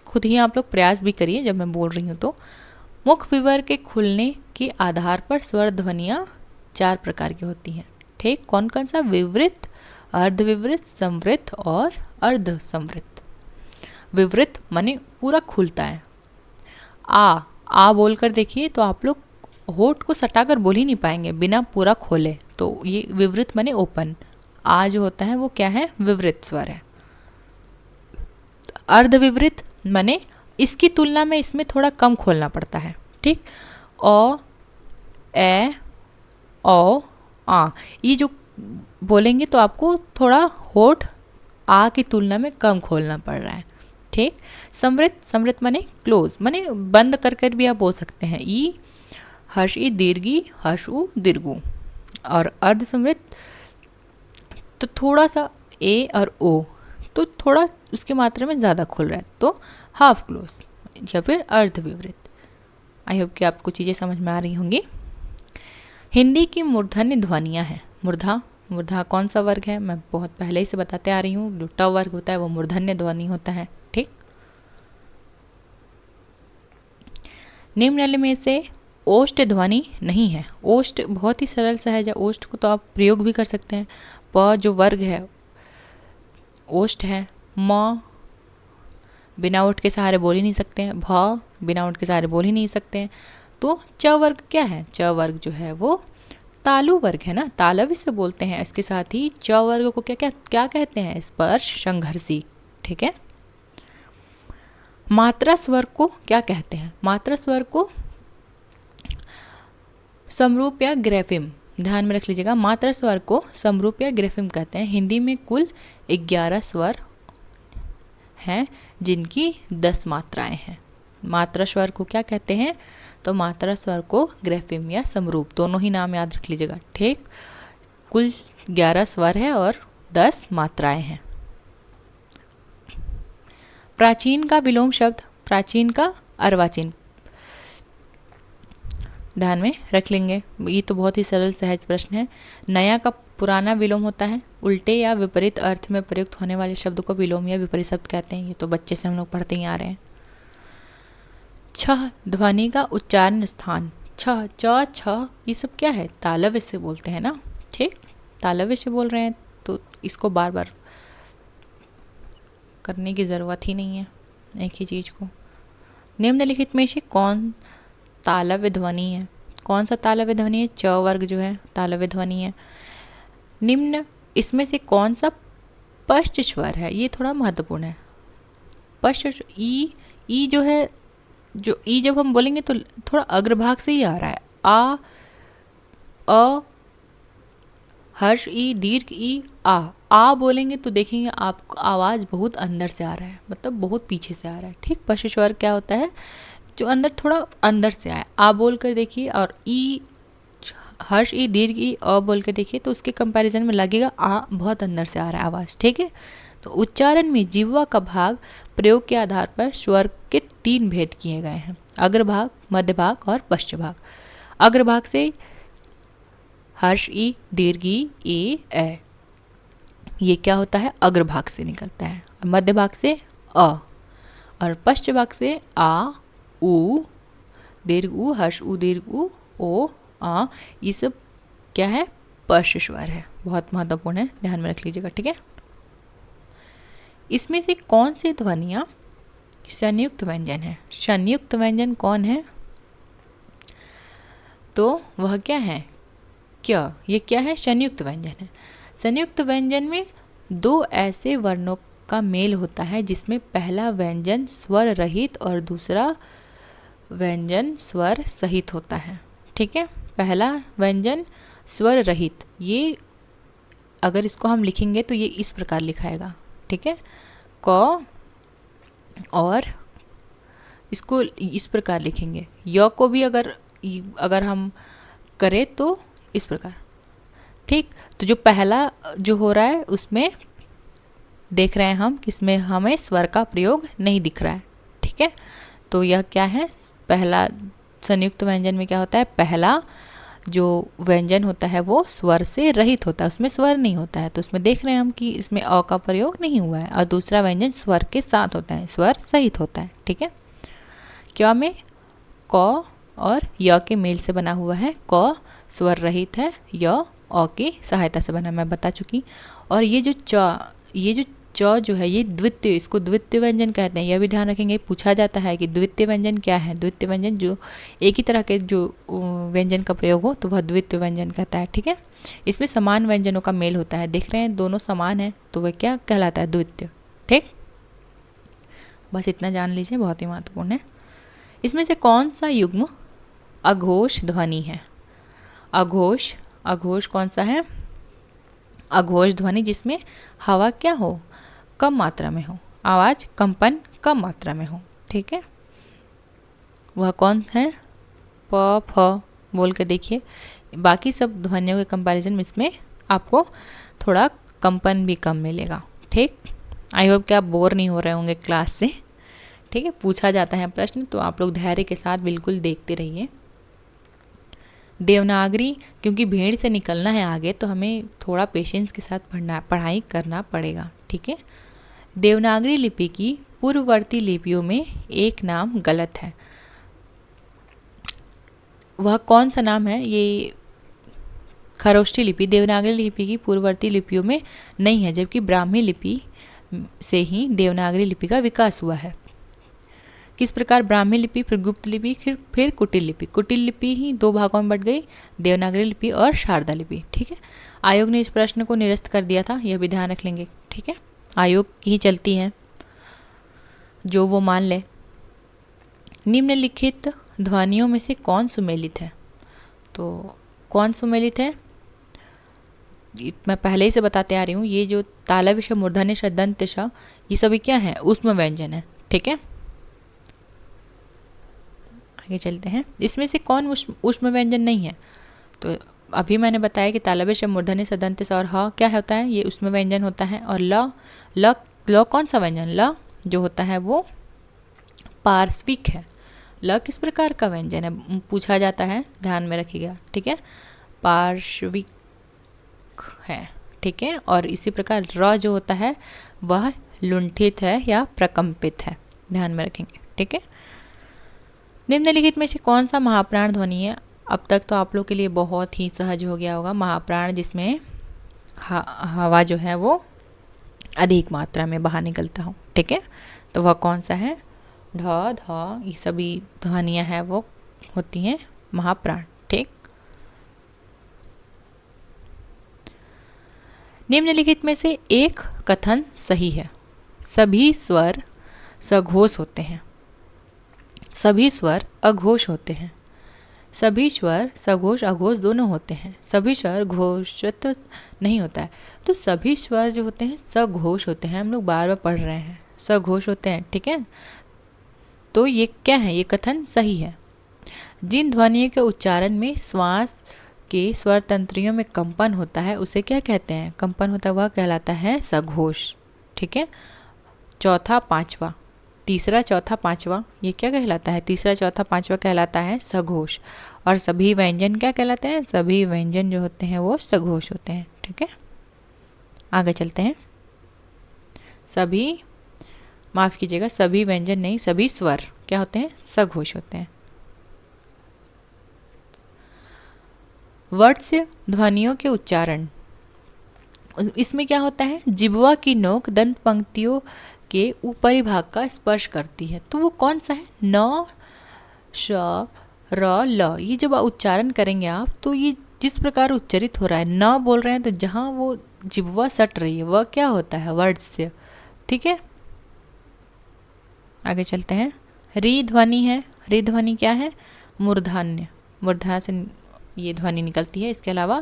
खुद ही आप लोग प्रयास भी करिए जब मैं बोल रही हूँ तो। मुख विवर के खुलने के आधार पर स्वर ध्वनियाँ 4 प्रकार की होती हैं, ठीक। कौन कौन सा? विवृत, अर्धविवृत, संवृत और अर्ध संवृत। विवृत माने पूरा खुलता है। आ बोलकर देखिए तो आप लोग होठ को सटाकर बोल ही नहीं पाएंगे बिना पूरा खोले, तो ये विवृत माने ओपन। आ जो होता है वो क्या है? विवृत स्वर है। अर्धविवृत माने इसकी तुलना में इसमें थोड़ा कम खोलना पड़ता है, ठीक। ओ, ए, ओ, आ, ये जो बोलेंगे तो आपको थोड़ा होठ आ की तुलना में कम खोलना पड़ रहा है, ठीक। संवृत माने क्लोज, माने बंद कर कर भी आप बोल सकते हैं। ई हर्ष ई दीर्घी, हर्ष उ दीर्घु। और अर्ध संवृत तो थोड़ा सा ए और ओ तो थोड़ा उसकी मात्रा में ज़्यादा खुल रहा है, तो हाफ क्लोज या फिर अर्ध विवृत। आई होप कि आपको चीज़ें समझ में आ रही होंगी। हिंदी की मूर्धन्य ध्वनियाँ हैं। मूर्धा कौन सा वर्ग है? मैं बहुत पहले ही से बताते आ रही हूँ। जो ट वर्ग होता है वो मूर्धन्य ध्वनि होता है, ठीक। निम्न में से ओष्ठ ध्वनि नहीं है। ओष्ठ बहुत ही सरल सहज है। ओष्ठ को तो आप प्रयोग भी कर सकते हैं। प जो वर्ग है ओष्ठ है। म बिना ओठ के सहारे बोल ही नहीं सकते हैं। भ बिना ओठ के सहारे बोल ही नहीं सकते हैं। तो च वर्ग क्या है? च वर्ग जो है वो तालु वर्ग है ना, तालव्य से बोलते हैं। इसके साथ ही च वर्ग को क्या क्या क्या कहते हैं? स्पर्श संघर्षी, ठीक है। मात्रा स्वर को क्या कहते हैं? मात्रा स्वर को समरूप या ग्रेफिम, ध्यान में रख लीजिएगा। मात्रा स्वर को समरूप या ग्रेफिम कहते हैं। हिंदी में कुल 11 स्वर हैं जिनकी 10 मात्राएं हैं। मात्रा स्वर को क्या कहते हैं? तो मात्रा स्वर को ग्रेफिम या समरूप, दोनों ही नाम याद रख लीजिएगा, ठीक। कुल 11 स्वर है और 10 मात्राएं हैं। प्राचीन का विलोम शब्द, प्राचीन का अर्वाचीन, ध्यान में रख लेंगे। ये तो बहुत ही सरल सहज प्रश्न है। नया का पुराना विलोम होता है। उल्टे या विपरीत अर्थ में प्रयुक्त होने वाले शब्द को विलोम या विपरीत शब्द कहते हैं। ये तो बच्चे से हम लोग पढ़ते ही आ रहे हैं। छ ध्वनि का उच्चारण स्थान। छ, च, छ ये सब क्या है? तालव्य से बोलते हैं ना, ठीक। तालव्य से बोल रहे हैं तो इसको बार बार करने की ज़रूरत ही नहीं है एक ही चीज़ को। निम्नलिखित में से कौन तालव्य ध्वनि है? कौन सा तालव्य ध्वनि है? च वर्ग जो है तालव्य ध्वनि है। निम्न इसमें से कौन सा पश्च स्वर है? ये थोड़ा महत्वपूर्ण है। पश्च ई जो है, जो ई जब हम बोलेंगे तो थोड़ा अग्रभाग से ही आ रहा है। अ हर्ष ई दीर्घ ई आ बोलेंगे तो देखेंगे आपको आवाज़ बहुत अंदर से आ रहा है, मतलब बहुत पीछे से आ रहा है, ठीक। पश्च स्वर क्या होता है? जो अंदर थोड़ा अंदर से आए। आ बोल कर देखिए और ई हर्ष ई दीर्घ ई अ बोल कर देखिए तो उसके कंपैरिजन में लगेगा आ बहुत अंदर से आ रहा है आवाज़, ठीक है। तो उच्चारण में जिह्वा का भाग प्रयोग के आधार पर स्वर के 3 भेद किए गए हैं। अग्रभाग, मध्य भाग और पश्च भाग। अग्रभाग से हर्ष ई दीर्घ ई ए, ये क्या होता है? अग्रभाग से निकलता है। मध्य भाग से अ और पश्च भाग से आ उ दीर्घ उ हर्ष उ दीर्घ उ ओ आ, ये सब क्या है? पश्च स्वर है। बहुत महत्वपूर्ण है, ध्यान में रख लीजिएगा, ठीक है। इसमें से कौन सी ध्वनियाँ संयुक्त व्यंजन है? संयुक्त व्यंजन कौन है? तो वह क्या है? क्या ये क्या है? संयुक्त व्यंजन है। संयुक्त व्यंजन में 2 ऐसे वर्णों का मेल होता है जिसमें पहला व्यंजन स्वर रहित और दूसरा व्यंजन स्वर सहित होता है। ठीक है, पहला व्यंजन स्वर रहित, ये अगर इसको हम लिखेंगे तो ये इस प्रकार लिखाएगा। ठीक है, क, और इसको इस प्रकार लिखेंगे। य को भी अगर हम करें तो इस प्रकार। ठीक, तो जो पहला जो हो रहा है उसमें देख रहे हैं हम कि इसमें हमें स्वर का प्रयोग नहीं दिख रहा है। ठीक है, तो यह क्या है, पहला संयुक्त व्यंजन में क्या होता है, पहला जो व्यंजन होता है वो स्वर से रहित होता है, उसमें स्वर नहीं होता है। तो उसमें देख रहे हैं हम कि इसमें अ का प्रयोग नहीं हुआ है। और दूसरा व्यंजन स्वर के साथ होता है, स्वर सहित होता है। ठीक है, क्या में क और य के मेल से बना हुआ है, क स्वर रहित है, य अ की सहायता से बना, मैं बता चुकी। और ये जो च जो है ये द्वितीय, इसको द्वितीय व्यंजन कहते हैं। यह भी ध्यान रखेंगे, पूछा जाता है कि द्वितीय व्यंजन क्या है। द्वितीय व्यंजन जो एक ही तरह के जो व्यंजन का प्रयोग हो तो वह द्वितीय व्यंजन कहता है। ठीक है, इसमें समान व्यंजनों का मेल होता है। देख रहे हैं दोनों समान है तो वह क्या कहलाता है, द्वितीय। ठीक, बस इतना जान लीजिए, बहुत ही महत्वपूर्ण है। इसमें से कौन सा युग्म अघोष ध्वनि है? अघोष कौन सा है? अघोष ध्वनि जिसमें हवा क्या हो, कम मात्रा में हो, आवाज कंपन कम मात्रा में हो। ठीक है, वह कौन है? प फ बोल के देखिए। बाकी सब ध्वनियों के कंपैरिजन में इसमें आपको थोड़ा कंपन भी कम मिलेगा। ठीक, आई होप कि आप बोर नहीं हो रहे होंगे क्लास से। ठीक है, पूछा जाता है प्रश्न तो आप लोग धैर्य के साथ बिल्कुल देखते रहिए। देवनागरी, क्योंकि भीड़ से निकलना है आगे तो हमें थोड़ा पेशेंस के साथ पढ़ाई करना पड़ेगा। ठीक है, देवनागरी लिपि की पूर्ववर्ती लिपियों में एक नाम गलत है। वह कौन सा नाम है? ये खरोष्ठी लिपि देवनागरी लिपि की पूर्ववर्ती लिपियों में नहीं है, जबकि ब्राह्मी लिपि से ही देवनागरी लिपि का विकास हुआ है। किस प्रकार? ब्राह्मी लिपि, फिर गुप्त लिपि, फिर कुटिल लिपि। कुटिल लिपि ही दो भागों में बट गई, देवनागरी लिपि और शारदा लिपि। ठीक है, आयोग ने इस प्रश्न को निरस्त कर दिया था, यह भी ध्यान रख लेंगे। ठीक है, आयोग की ही चलती है जो वो मान ले। निम्नलिखित ध्वनियों में से कौन सुमेलित है? तो कौन सुमेलित है? मैं पहले ही से बताते आ रही हूँ, ये जो तालव्य श, मूर्धन्य श, दंत श, ये सभी क्या है? ऊष्म व्यंजन है। ठीक है, आगे चलते हैं। इसमें से कौन ऊष्म व्यंजन नहीं है? तो अभी मैंने बताया कि तालव्य श, मूर्धन्य श, दंत श और ह क्या होता है? ये ऊष्म व्यंजन होता है। और ल कौन सा व्यंजन? ल जो होता है वो पार्श्विक है। ल किस प्रकार का व्यंजन है? पूछा जाता है, ध्यान में रखिएगा। ठीक है, पार्श्विक है। ठीक है, और इसी प्रकार र जो होता है वह लुंठित है या प्रकंपित है, ध्यान में रखेंगे। ठीक है, निम्नलिखित में से कौन सा महाप्राण ध्वनि है? अब तक तो आप लोग के लिए बहुत ही सहज हो गया होगा। महाप्राण जिसमें हवा जो है वो अधिक मात्रा में बाहर निकलता हो। ठीक है, तो वह कौन सा है? ढ, ध, ये सभी ध्वनियाँ हैं वो होती हैं महाप्राण। ठीक, निम्नलिखित में से एक कथन सही है। सभी स्वर सघोष होते हैं, सभी स्वर अघोष होते हैं। सभी स्वर सघोष अघोष दोनों होते हैं। सभी स्वर घोषित नहीं होता है। तो सभी स्वर जो होते हैं सघोष होते हैं। हम लोग बार बार पढ़ रहे हैं, सघोष होते हैं। ठीक है, तो ये क्या है? ये कथन सही है। जिन ध्वनियों के उच्चारण में श्वास के स्वर तंत्रियों में कंपन होता है उसे क्या कहते हैं? कंपन होता है वह कहलाता है सघोष। ठीक है, चौथा पांचवा, तीसरा चौथा पांचवा ये क्या कहलाता है? तीसरा चौथा पांचवा कहलाता है सघोष। और सभी व्यंजन क्या कहलाते हैं? सभी व्यंजन जो होते हैं वो सघोष होते हैं। ठीक है, आगे चलते हैं। सभी, माफ़ कीजिएगा, सभी व्यंजन नहीं, सभी स्वर क्या होते हैं? सघोष होते हैं। वर्ज्य ध्वनियों के उच्चारण, इसमें क्या होता है? जिह्वा की नोक दंत पंक्तियों के ऊपरी भाग का स्पर्श करती है। तो वो कौन सा है? न, श, र, ल। ये जब उच्चारण करेंगे आप तो ये जिस प्रकार उच्चरित हो रहा है, न बोल रहे हैं तो जहाँ वो जिह्वा सट रही है वह क्या होता है? वर्ज्य। ठीक है, आगे चलते हैं। री ध्वनि है, री ध्वनि क्या है? मूर्धन्य, मूर्धन्य से ये ध्वनि निकलती है। इसके अलावा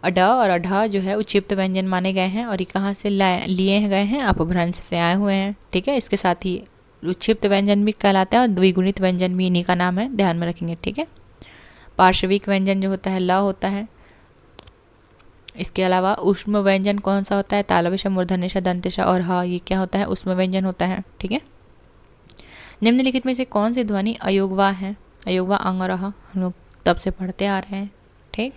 अड और अढ़ जो है उच्छिप्त व्यंजन माने गए हैं और ये कहाँ से लिए गए हैं? अपभ्रंश से आए हुए हैं। ठीक है, इसके साथ ही उच्छिप्त व्यंजन भी कहलाता है और द्विगुणित व्यंजन भी इन्हीं का नाम है, ध्यान में रखेंगे। ठीक है, पार्श्विक व्यंजन जो होता है ल होता है। इसके अलावा ऊष्म व्यंजन कौन सा होता है? तालव्य, मूर्धन्य, दंतेश और ह, ये क्या होता है? ऊष्म व्यंजन होता है। ठीक है, निम्नलिखित में से कौन सी ध्वनि अयोगवा है? अयोगवा अंग और हम लोग तब से पढ़ते आ रहे हैं। ठीक,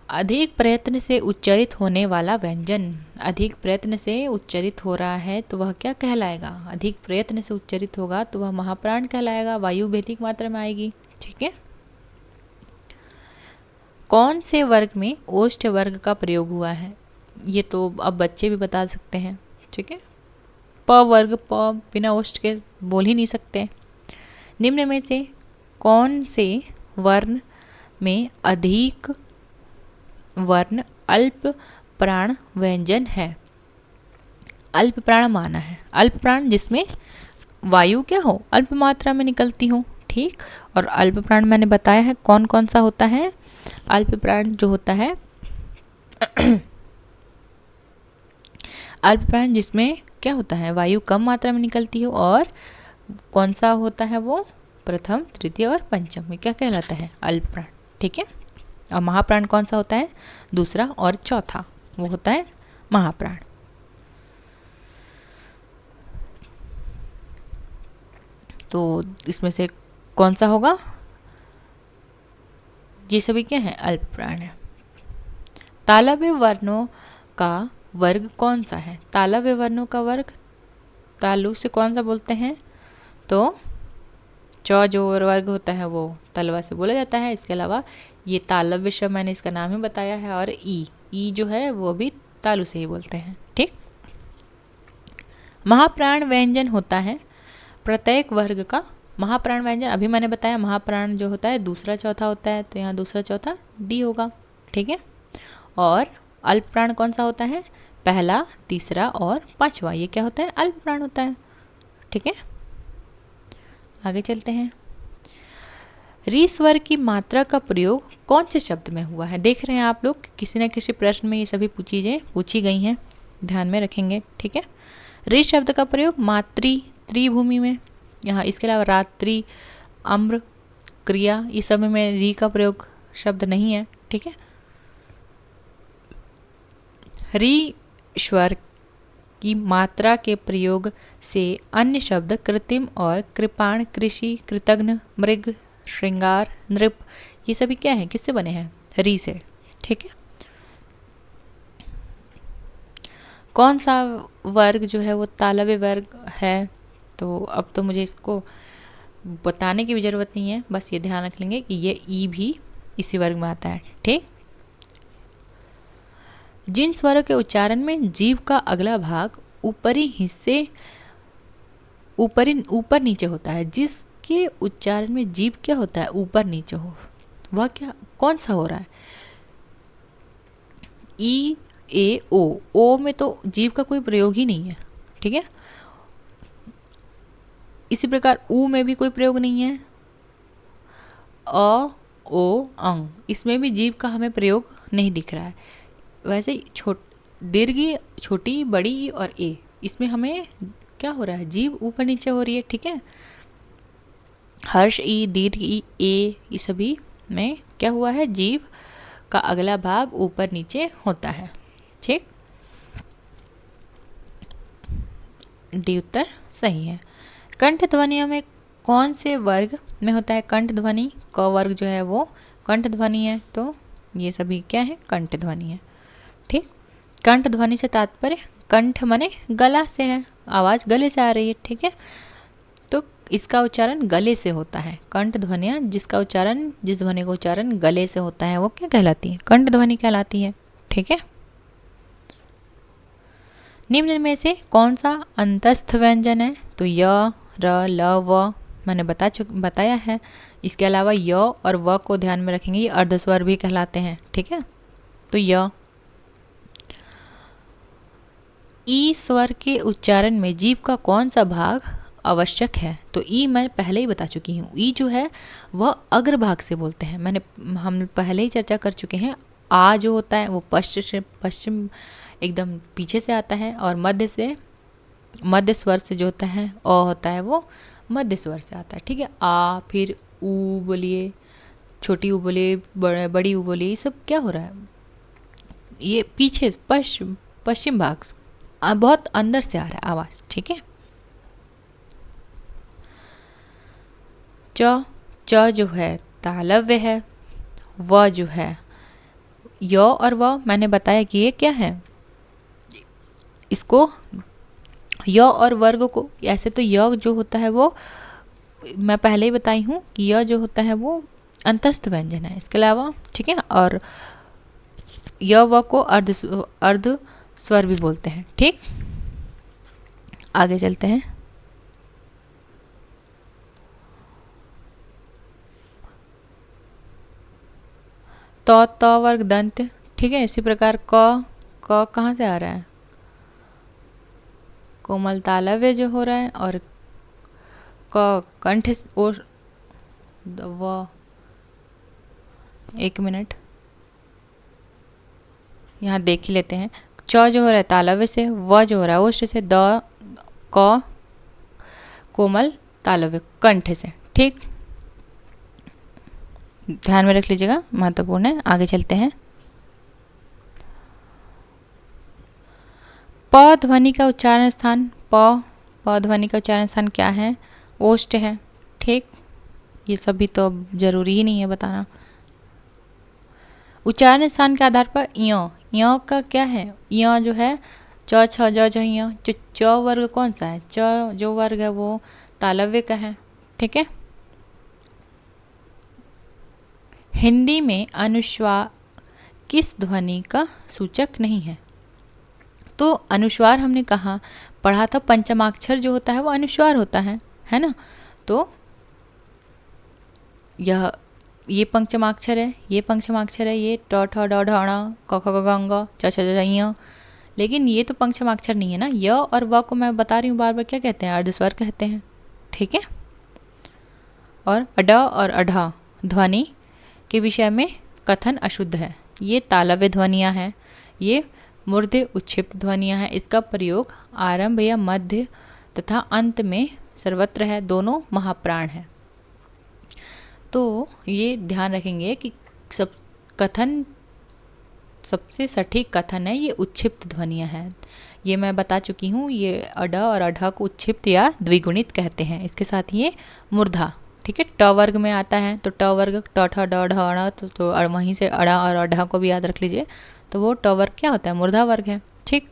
अधिक प्रयत्न से उच्चरित होने वाला व्यंजन, अधिक प्रयत्न से उच्चरित हो रहा है तो वह क्या कहलाएगा? अधिक प्रयत्न से उच्चरित होगा तो वह महाप्राण कहलाएगा, वायु भेदिक मात्रा में आएगी। ठीक है, कौन से वर्ग में ओष्ठ वर्ग का प्रयोग हुआ है? ये तो अब बच्चे भी बता सकते हैं। ठीक है, प वर्ग, प बिना ओष्ठ के बोल ही नहीं सकते। निम्न में से कौन से वर्ण में अधिक वर्ण अल्प प्राण व्यंजन है? अल्प प्राण माना है, अल्प प्राण जिसमें वायु क्या हो? अल्प मात्रा में निकलती हो। ठीक, और अल्प प्राण मैंने बताया है कौन कौन सा होता है। अल्प प्राण जो होता है अल्प प्राण जिसमें क्या होता है? वायु कम मात्रा में निकलती हो। और कौन सा होता है वो? प्रथम, तृतीय और पंचम में क्या कहलाता है? अल्प प्राण। ठीक है, और महाप्राण कौन सा होता है? दूसरा और चौथा, वो होता है महाप्राण। तो इसमें से कौन सा होगा? ये सभी क्या है? अल्प प्राण है। तालव्य वर्णों का वर्ग कौन सा है? तालव्य वर्णों का वर्ग तालु से कौन सा बोलते हैं? तो चौ जो वर्ग होता है वो तलवा से बोला जाता है। इसके अलावा ये तालव्य शब्द मैंने इसका नाम ही बताया है। और ई जो है वो भी तालु से ही बोलते हैं। ठीक, महाप्राण व्यंजन होता है प्रत्येक वर्ग का। महाप्राण व्यंजन अभी मैंने बताया, महाप्राण जो होता है दूसरा चौथा होता है, तो यहाँ दूसरा चौथा डी होगा। ठीक है, और अल्प प्राण कौन सा होता है? पहला, तीसरा और पांचवा, ये क्या होता है? अल्प प्राण होता है। ठीक है, आगे चलते हैं। री स्वर की मात्रा का प्रयोग कौन से शब्द में हुआ है? देख रहे हैं आप लोग किसी न किसी प्रश्न में ये सभी पूछी गई हैं, ध्यान में रखेंगे। ठीक है, री शब्द का प्रयोग मातृ त्रिभूमि में, यहाँ इसके अलावा रात्रि, अम्र, क्रिया, ये सब में री का प्रयोग शब्द नहीं है। ठीक है, री स्वर की मात्रा के प्रयोग से अन्य शब्द कृत्रिम और कृपाण, कृषि, कृतघ्न, मृग, श्रृंगार, नृप, ये सभी क्या है? किससे बने हैं? री से। ठीक है, कौन सा वर्ग जो है वो तालव्य वर्ग है? तो अब तो मुझे इसको बताने की भी ज़रूरत नहीं है, बस ये ध्यान रख लेंगे कि ये ई भी इसी वर्ग में आता है। ठीक, जिन स्वरों के उच्चारण में जीभ का अगला भाग ऊपरी हिस्से ऊपर नीचे होता है, जिसके उच्चारण में जीभ क्या होता है? ऊपर नीचे हो, वह क्या कौन सा हो रहा है? ई, ए, ओ में तो जीभ का कोई प्रयोग ही नहीं है। ठीक है, इसी प्रकार ऊ में भी कोई प्रयोग नहीं है। अ, ओ, अंग, इसमें भी जीभ का हमें प्रयोग नहीं दिख रहा है। वैसे दीर्घ, छोटी, बड़ी और ए, इसमें हमें क्या हो रहा है? जीभ ऊपर नीचे हो रही है। ठीक है, हर्ष ई, दीर्घ ई, ए, ये सभी में क्या हुआ है? जीभ का अगला भाग ऊपर नीचे होता है। ठीक, डी उत्तर सही है। कंठ ध्वनियों में कौन से वर्ग में होता है कंठ ध्वनि? क वर्ग जो है वो कंठ ध्वनि है, तो ये सभी क्या है? कंठ ध्वनि है। ठीक, कंठ ध्वनि से तात्पर्य कंठ माने गला से है, आवाज़ गले से आ रही है। ठीक है, तो इसका उच्चारण गले से होता है। कंठ ध्वनियाँ जिस ध्वनि का उच्चारण गले से होता है वो क्या कहलाती है? कंठ ध्वनि कहलाती है। ठीक है, निम्न में से कौन सा अंतस्थ व्यंजन है? तो य, र, ल, व मैंने बताया है। इसके अलावा य और व को ध्यान में रखेंगे, ये अर्धस्वर भी कहलाते हैं। ठीक है, तो य, ई स्वर के उच्चारण में जीभ का कौन सा भाग आवश्यक है? तो ई मैं पहले ही बता चुकी हूँ। ई जो है वह अग्रभाग से बोलते हैं, हम पहले ही चर्चा कर चुके हैं। आ जो होता है वो पश्चिम एकदम पीछे से आता है, और मध्य स्वर से जो होता है अ होता है वो मध्य स्वर से आता है। ठीक है, आ, फिर ऊ बोलिए, छोटी ऊ बोलिए, बड़ी ऊ बोलिए, ये सब क्या हो रहा है? ये पीछे पश्चिम भाग बहुत अंदर से आ रहा है आवाज़। ठीक है, च जो है तालव्य है, व जो है य और व मैंने बताया कि ये क्या है, इसको य और वर्ग को, ऐसे तो य जो होता है वो मैं पहले ही बताई हूँ कि य जो होता है वो अंतस्थ व्यंजन है, इसके अलावा। ठीक है, और य व को अर्ध स्वर भी बोलते हैं। ठीक, आगे चलते हैं। त वर्ग दंत। ठीक है, इसी प्रकार क कहाँ से आ रहा है? कोमल तालव्य जो हो रहा है, और क कंठ और व, एक मिनट यहाँ देख ही लेते हैं। च जो हो रहा है तालव्य से, व जो हो रहा है ओष्ठ से, द क कोमल तालव्य कंठ से। ठीक, ध्यान में रख लीजिएगा, महत्वपूर्ण है। आगे चलते हैं। प ध्वनि का उच्चारण स्थान, प ध्वनि का उच्चारण स्थान क्या है? ओष्ठ है। ठीक, ये सभी तो जरूरी ही नहीं है बताना। उच्चारण स्थान के आधार पर य का क्या है? य जो है च छ ज झ य, जो च वर्ग कौन सा है? च जो वर्ग है वो तालव्य का है। ठीक है, हिंदी में अनुस्वार किस ध्वनि का सूचक नहीं है? तो अनुस्वार हमने कहा पढ़ा था, पंचमाक्षर जो होता है वो अनुस्वार होता है ना। तो ये पंचमाक्षर है, ये पंचमाक्षर है, ये ट ठ ड ढ ण क ख ग घ ङ च छ ज झ ञ, लेकिन ये तो पंचमाक्षर नहीं है ना। य और व को मैं बता रही हूँ बार बार, क्या कहते हैं? अर्धस्वर कहते हैं। ठीक है, और अड और अढ़ा ध्वनि के विषय में कथन अशुद्ध है। ये तालव्य ध्वनियाँ हैं, ये मूर्ध उच्छिप्त ध्वनियाँ हैं। इसका प्रयोग आरंभ या मध्य तथा अंत में सर्वत्र है, दोनों महाप्राण हैं। तो ये ध्यान रखेंगे कि सबसे सटीक कथन है ये उच्छिप्त ध्वनियाँ हैं। ये मैं बता चुकी हूँ, ये अड और अढ़ा को उच्छिप्त या द्विगुणित कहते हैं। इसके साथ ये मूर्धा। ठीक है, ट वर्ग में आता है, तो ट वर्ग ट ठ ड ढ ण, तो वहीं से अड़ा और अढ़ा को भी याद रख लीजिए। तो वो ट वर्ग क्या होता है? मूर्धा वर्ग है। ठीक,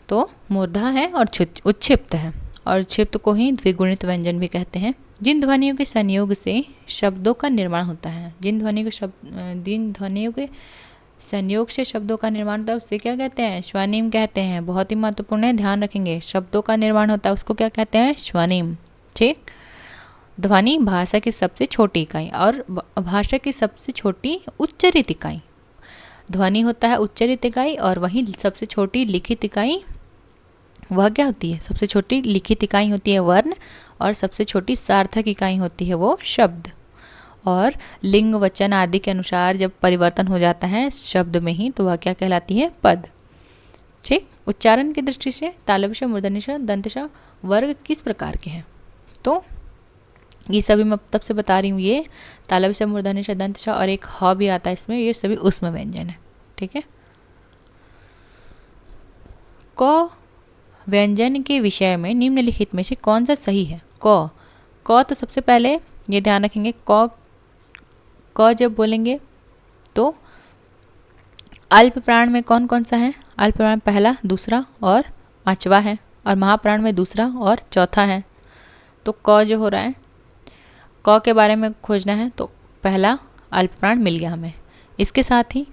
तो मूर्धा है और उच्छिप्त है, और क्षिप्त को ही द्विगुणित व्यंजन भी कहते हैं। जिन ध्वनियों के संयोग से शब्दों का निर्माण होता है, जिन ध्वनियों के संयोग से शब्दों का निर्माण होता है उससे क्या कहते हैं? स्वनिम कहते हैं। बहुत ही महत्वपूर्ण है, ध्यान रखेंगे। शब्दों का निर्माण होता है उसको क्या कहते हैं? स्वनिम। ठीक, ध्वनि भाषा की सबसे छोटी इकाई और भाषा की सबसे छोटी उच्चरित इकाई। ध्वनि होता है उच्चरित इकाई, और वहीं सबसे छोटी लिखित इकाई वह क्या होती है? सबसे छोटी लिखित इकाई होती है वर्ण, और सबसे छोटी सार्थक इकाई होती है वो शब्द। और लिंग वचन आदि के अनुसार जब परिवर्तन हो जाता है शब्द में ही, तो वह क्या कहलाती है? पद। ठीक, उच्चारण की दृष्टि से तालव्य, मूर्धन्य, दंतश वर्ग किस प्रकार के हैं? तो ये सभी मैं तब से बता रही हूँ, ये तालव्य, मूर्धन्य, दंतश और एक ह भी आता है इसमें, ये सभी ऊष्म व्यंजन है। ठीक है, क व्यंजन के विषय में निम्नलिखित में से कौन सा सही है? क तो सबसे पहले ये ध्यान रखेंगे, क जब बोलेंगे तो अल्प प्राण में कौन कौन सा है? अल्प प्राण पहला, दूसरा और पांचवा है, और महाप्राण में दूसरा और चौथा है। तो क जो हो रहा है, क के बारे में खोजना है तो पहला अल्प प्राण मिल गया हमें। इसके साथ ही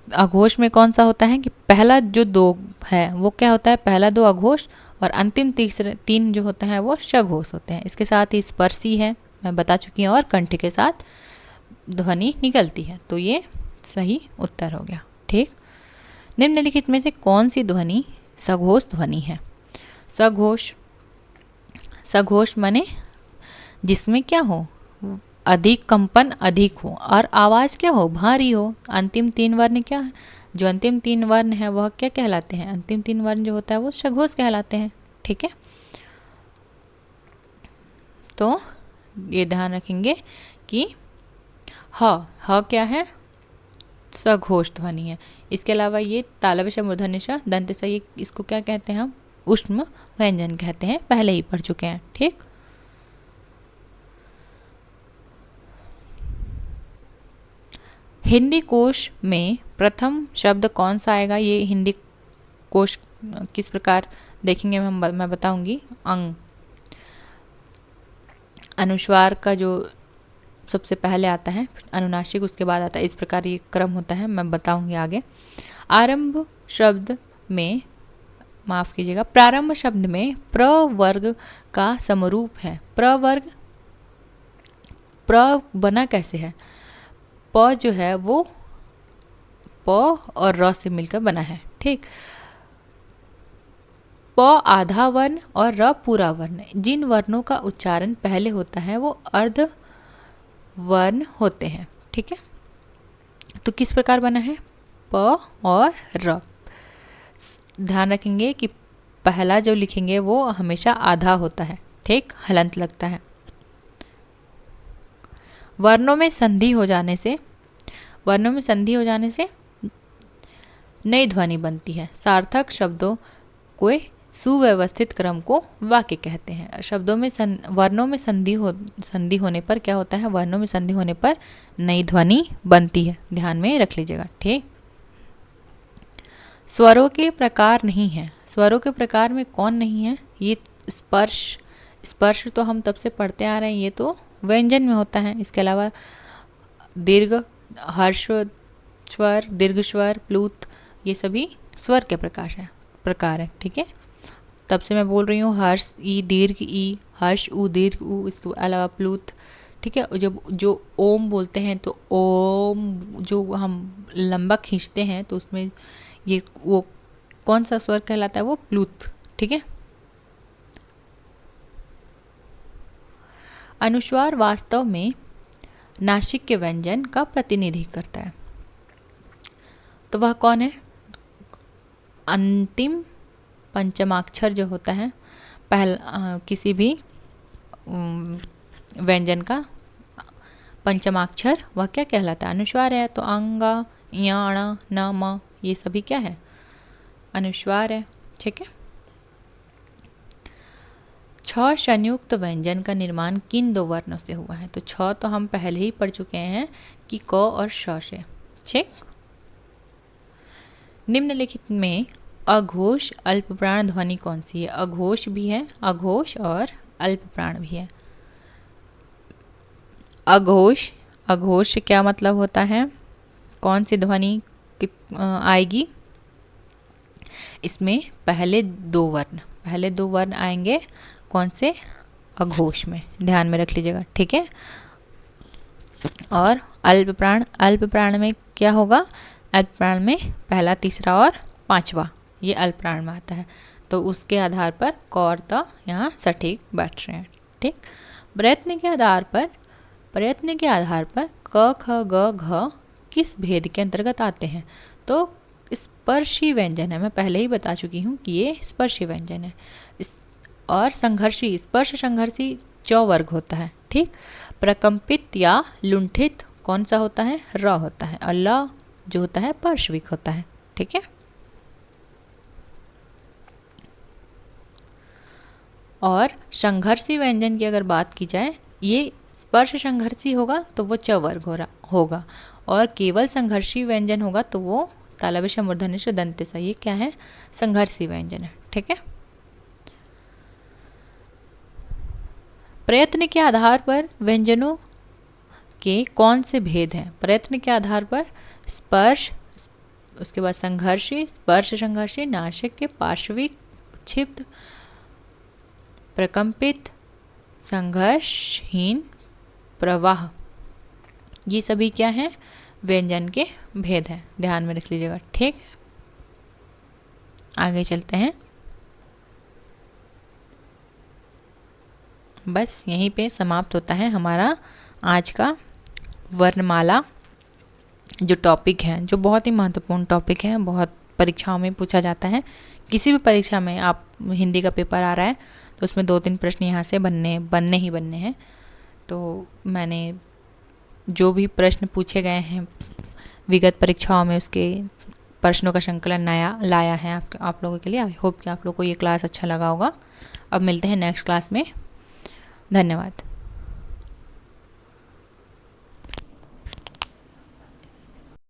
अघोष में कौन सा होता है कि पहला जो दो है वो क्या होता है? पहला दो अघोष, और अंतिम तीन जो होते हैं वो शघोष होते हैं। इसके साथ ही स्पर्शी है, मैं बता चुकी हूँ, और कंठ के साथ ध्वनि निकलती है। तो ये सही उत्तर हो गया। ठीक, निम्नलिखित में से कौन सी ध्वनि सघोष ध्वनि है? सघोष, सघोष माने जिसमें क्या हो, अधिक कंपन अधिक हो और आवाज़ क्या हो, भारी हो। अंतिम तीन वर्ण क्या है, जो अंतिम तीन वर्ण है वह क्या कहलाते हैं? अंतिम तीन वर्ण जो होता है वो सघोष कहलाते हैं। ठीक है, तो ये ध्यान रखेंगे कि ह क्या है, सघोष ध्वनि है। इसके अलावा ये तालव्य श, मूर्धन्य श, दंत स, ये इसको क्या कहते हैं हम? ऊष्म व्यंजन कहते हैं, पहले ही पढ़ चुके हैं। ठीक, हिंदी कोश में प्रथम शब्द कौन सा आएगा? ये हिंदी कोश किस प्रकार देखेंगे मैं बताऊंगी। अंग, अनुस्वार का जो सबसे पहले आता है, अनुनासिक उसके बाद आता है, इस प्रकार ये क्रम होता है, मैं बताऊंगी आगे। आरंभ शब्द में, माफ कीजिएगा, प्रारंभ शब्द में प्रवर्ग का समरूप है। प्रवर्ग, प्र बना कैसे है? प जो है वो प और र से मिलकर बना है। ठीक, प आधा वर्ण और र पूरा वर्ण। जिन वर्णों का उच्चारण पहले होता है वो अर्ध वर्ण होते हैं। ठीक है, तो किस प्रकार बना है? प और र। ध्यान रखेंगे कि पहला जो लिखेंगे वो हमेशा आधा होता है। ठीक, हलंत लगता है। वर्णों में संधि हो जाने से, वर्णों में संधि हो जाने से नई ध्वनि बनती है। सार्थक शब्दों को सुव्यवस्थित क्रम को वाक्य कहते हैं। शब्दों में वर्णों में संधि होने पर क्या होता है? वर्णों में संधि होने पर नई ध्वनि बनती है, ध्यान में रख लीजिएगा। ठीक, स्वरों के प्रकार नहीं है। स्वरों के प्रकार में कौन नहीं है? ये स्पर्श, स्पर्श तो हम तब से पढ़ते आ रहे हैं, ये तो व्यंजन में होता है। इसके अलावा दीर्घ, हर्ष स्वर, दीर्घ स्वर, प्लूत, ये सभी स्वर के प्रकार है। ठीक है, तब से मैं बोल रही हूँ हर्ष ई, दीर्घ ई, हर्ष उ, दीर्घ उ, इसके अलावा प्लूत। ठीक है, जब जो ओम बोलते हैं तो ओम जो हम लंबा खींचते हैं तो उसमें ये वो कौन सा स्वर कहलाता है? वो प्लूत। ठीक है, अनुस्वार वास्तव में नासिक के व्यंजन का प्रतिनिधि करता है। तो वह कौन है? अंतिम पंचमाक्षर जो होता है पहला किसी भी व्यंजन का पंचमाक्षर, वह क्या कहलाता है? अनुस्वार है। तो अंगा, याणा, न, म, ये सभी क्या है? अनुस्वार है। ठीक है, छ संयुक्त व्यंजन का निर्माण किन दो वर्णों से हुआ है? तो छ तो हम पहले ही पढ़ चुके हैं कि क और श से। ठीक, निम्नलिखित में अघोष अल्प प्राण ध्वनि कौन सी है? अघोष भी है, अघोष और अल्प प्राण भी है। अघोष, अघोष क्या मतलब होता है? कौन सी ध्वनि आएगी? इसमें पहले दो वर्ण आएंगे। कौन से? अघोष में, ध्यान में रख लीजिएगा। ठीक है, और अल्प प्राण में क्या होगा? अल्प प्राण में पहला, तीसरा और पांचवा ये अल्प प्राण में आता है। तो उसके आधार पर क और त यहाँ सटीक बैठ रहे हैं। ठीक, प्रयत्न के आधार पर क, ख, ग, घ किस भेद के अंतर्गत आते हैं? तो स्पर्शी व्यंजन है। मैं पहले ही बता चुकी हूँ कि ये स्पर्शी व्यंजन है। और संघर्षी, स्पर्श संघर्षी चौवर्ग होता है। ठीक, प्रकंपित या लुंठित कौन सा होता है? र होता है, और ल जो होता है पार्श्विक होता है। ठीक है, और संघर्षी व्यंजन की अगर बात की जाए, ये स्पर्श संघर्षी होगा तो वो च वर्ग होगा, और केवल संघर्षी व्यंजन होगा तो वो तालव्य श, मूर्धन्य श, दंत स, ये क्या है? संघर्षी व्यंजन है। ठीक है, प्रयत्न के आधार पर व्यंजनों के कौन से भेद हैं? प्रयत्न के आधार पर स्पर्श, उसके बाद संघर्षी, स्पर्श संघर्षी, नासिक के पार्श्विक, क्षिप्त, प्रकंपित, संघर्षहीन, प्रवाह, ये सभी क्या हैं? व्यंजन के भेद हैं, ध्यान में रख लीजिएगा। ठीक है, आगे चलते हैं। बस यहीं पे समाप्त होता है हमारा आज का वर्णमाला जो टॉपिक है, जो बहुत ही महत्वपूर्ण टॉपिक है, बहुत परीक्षाओं में पूछा जाता है। किसी भी परीक्षा में आप हिंदी का पेपर आ रहा है तो उसमें 2-3 प्रश्न यहाँ से बनने ही बनने हैं। तो मैंने जो भी प्रश्न पूछे गए हैं विगत परीक्षाओं में उसके प्रश्नों का संकलन नया लाया है आप लोगों के लिए। आई होप कि आप लोगों को ये क्लास अच्छा लगा होगा। अब मिलते हैं नेक्स्ट क्लास में। धन्यवाद।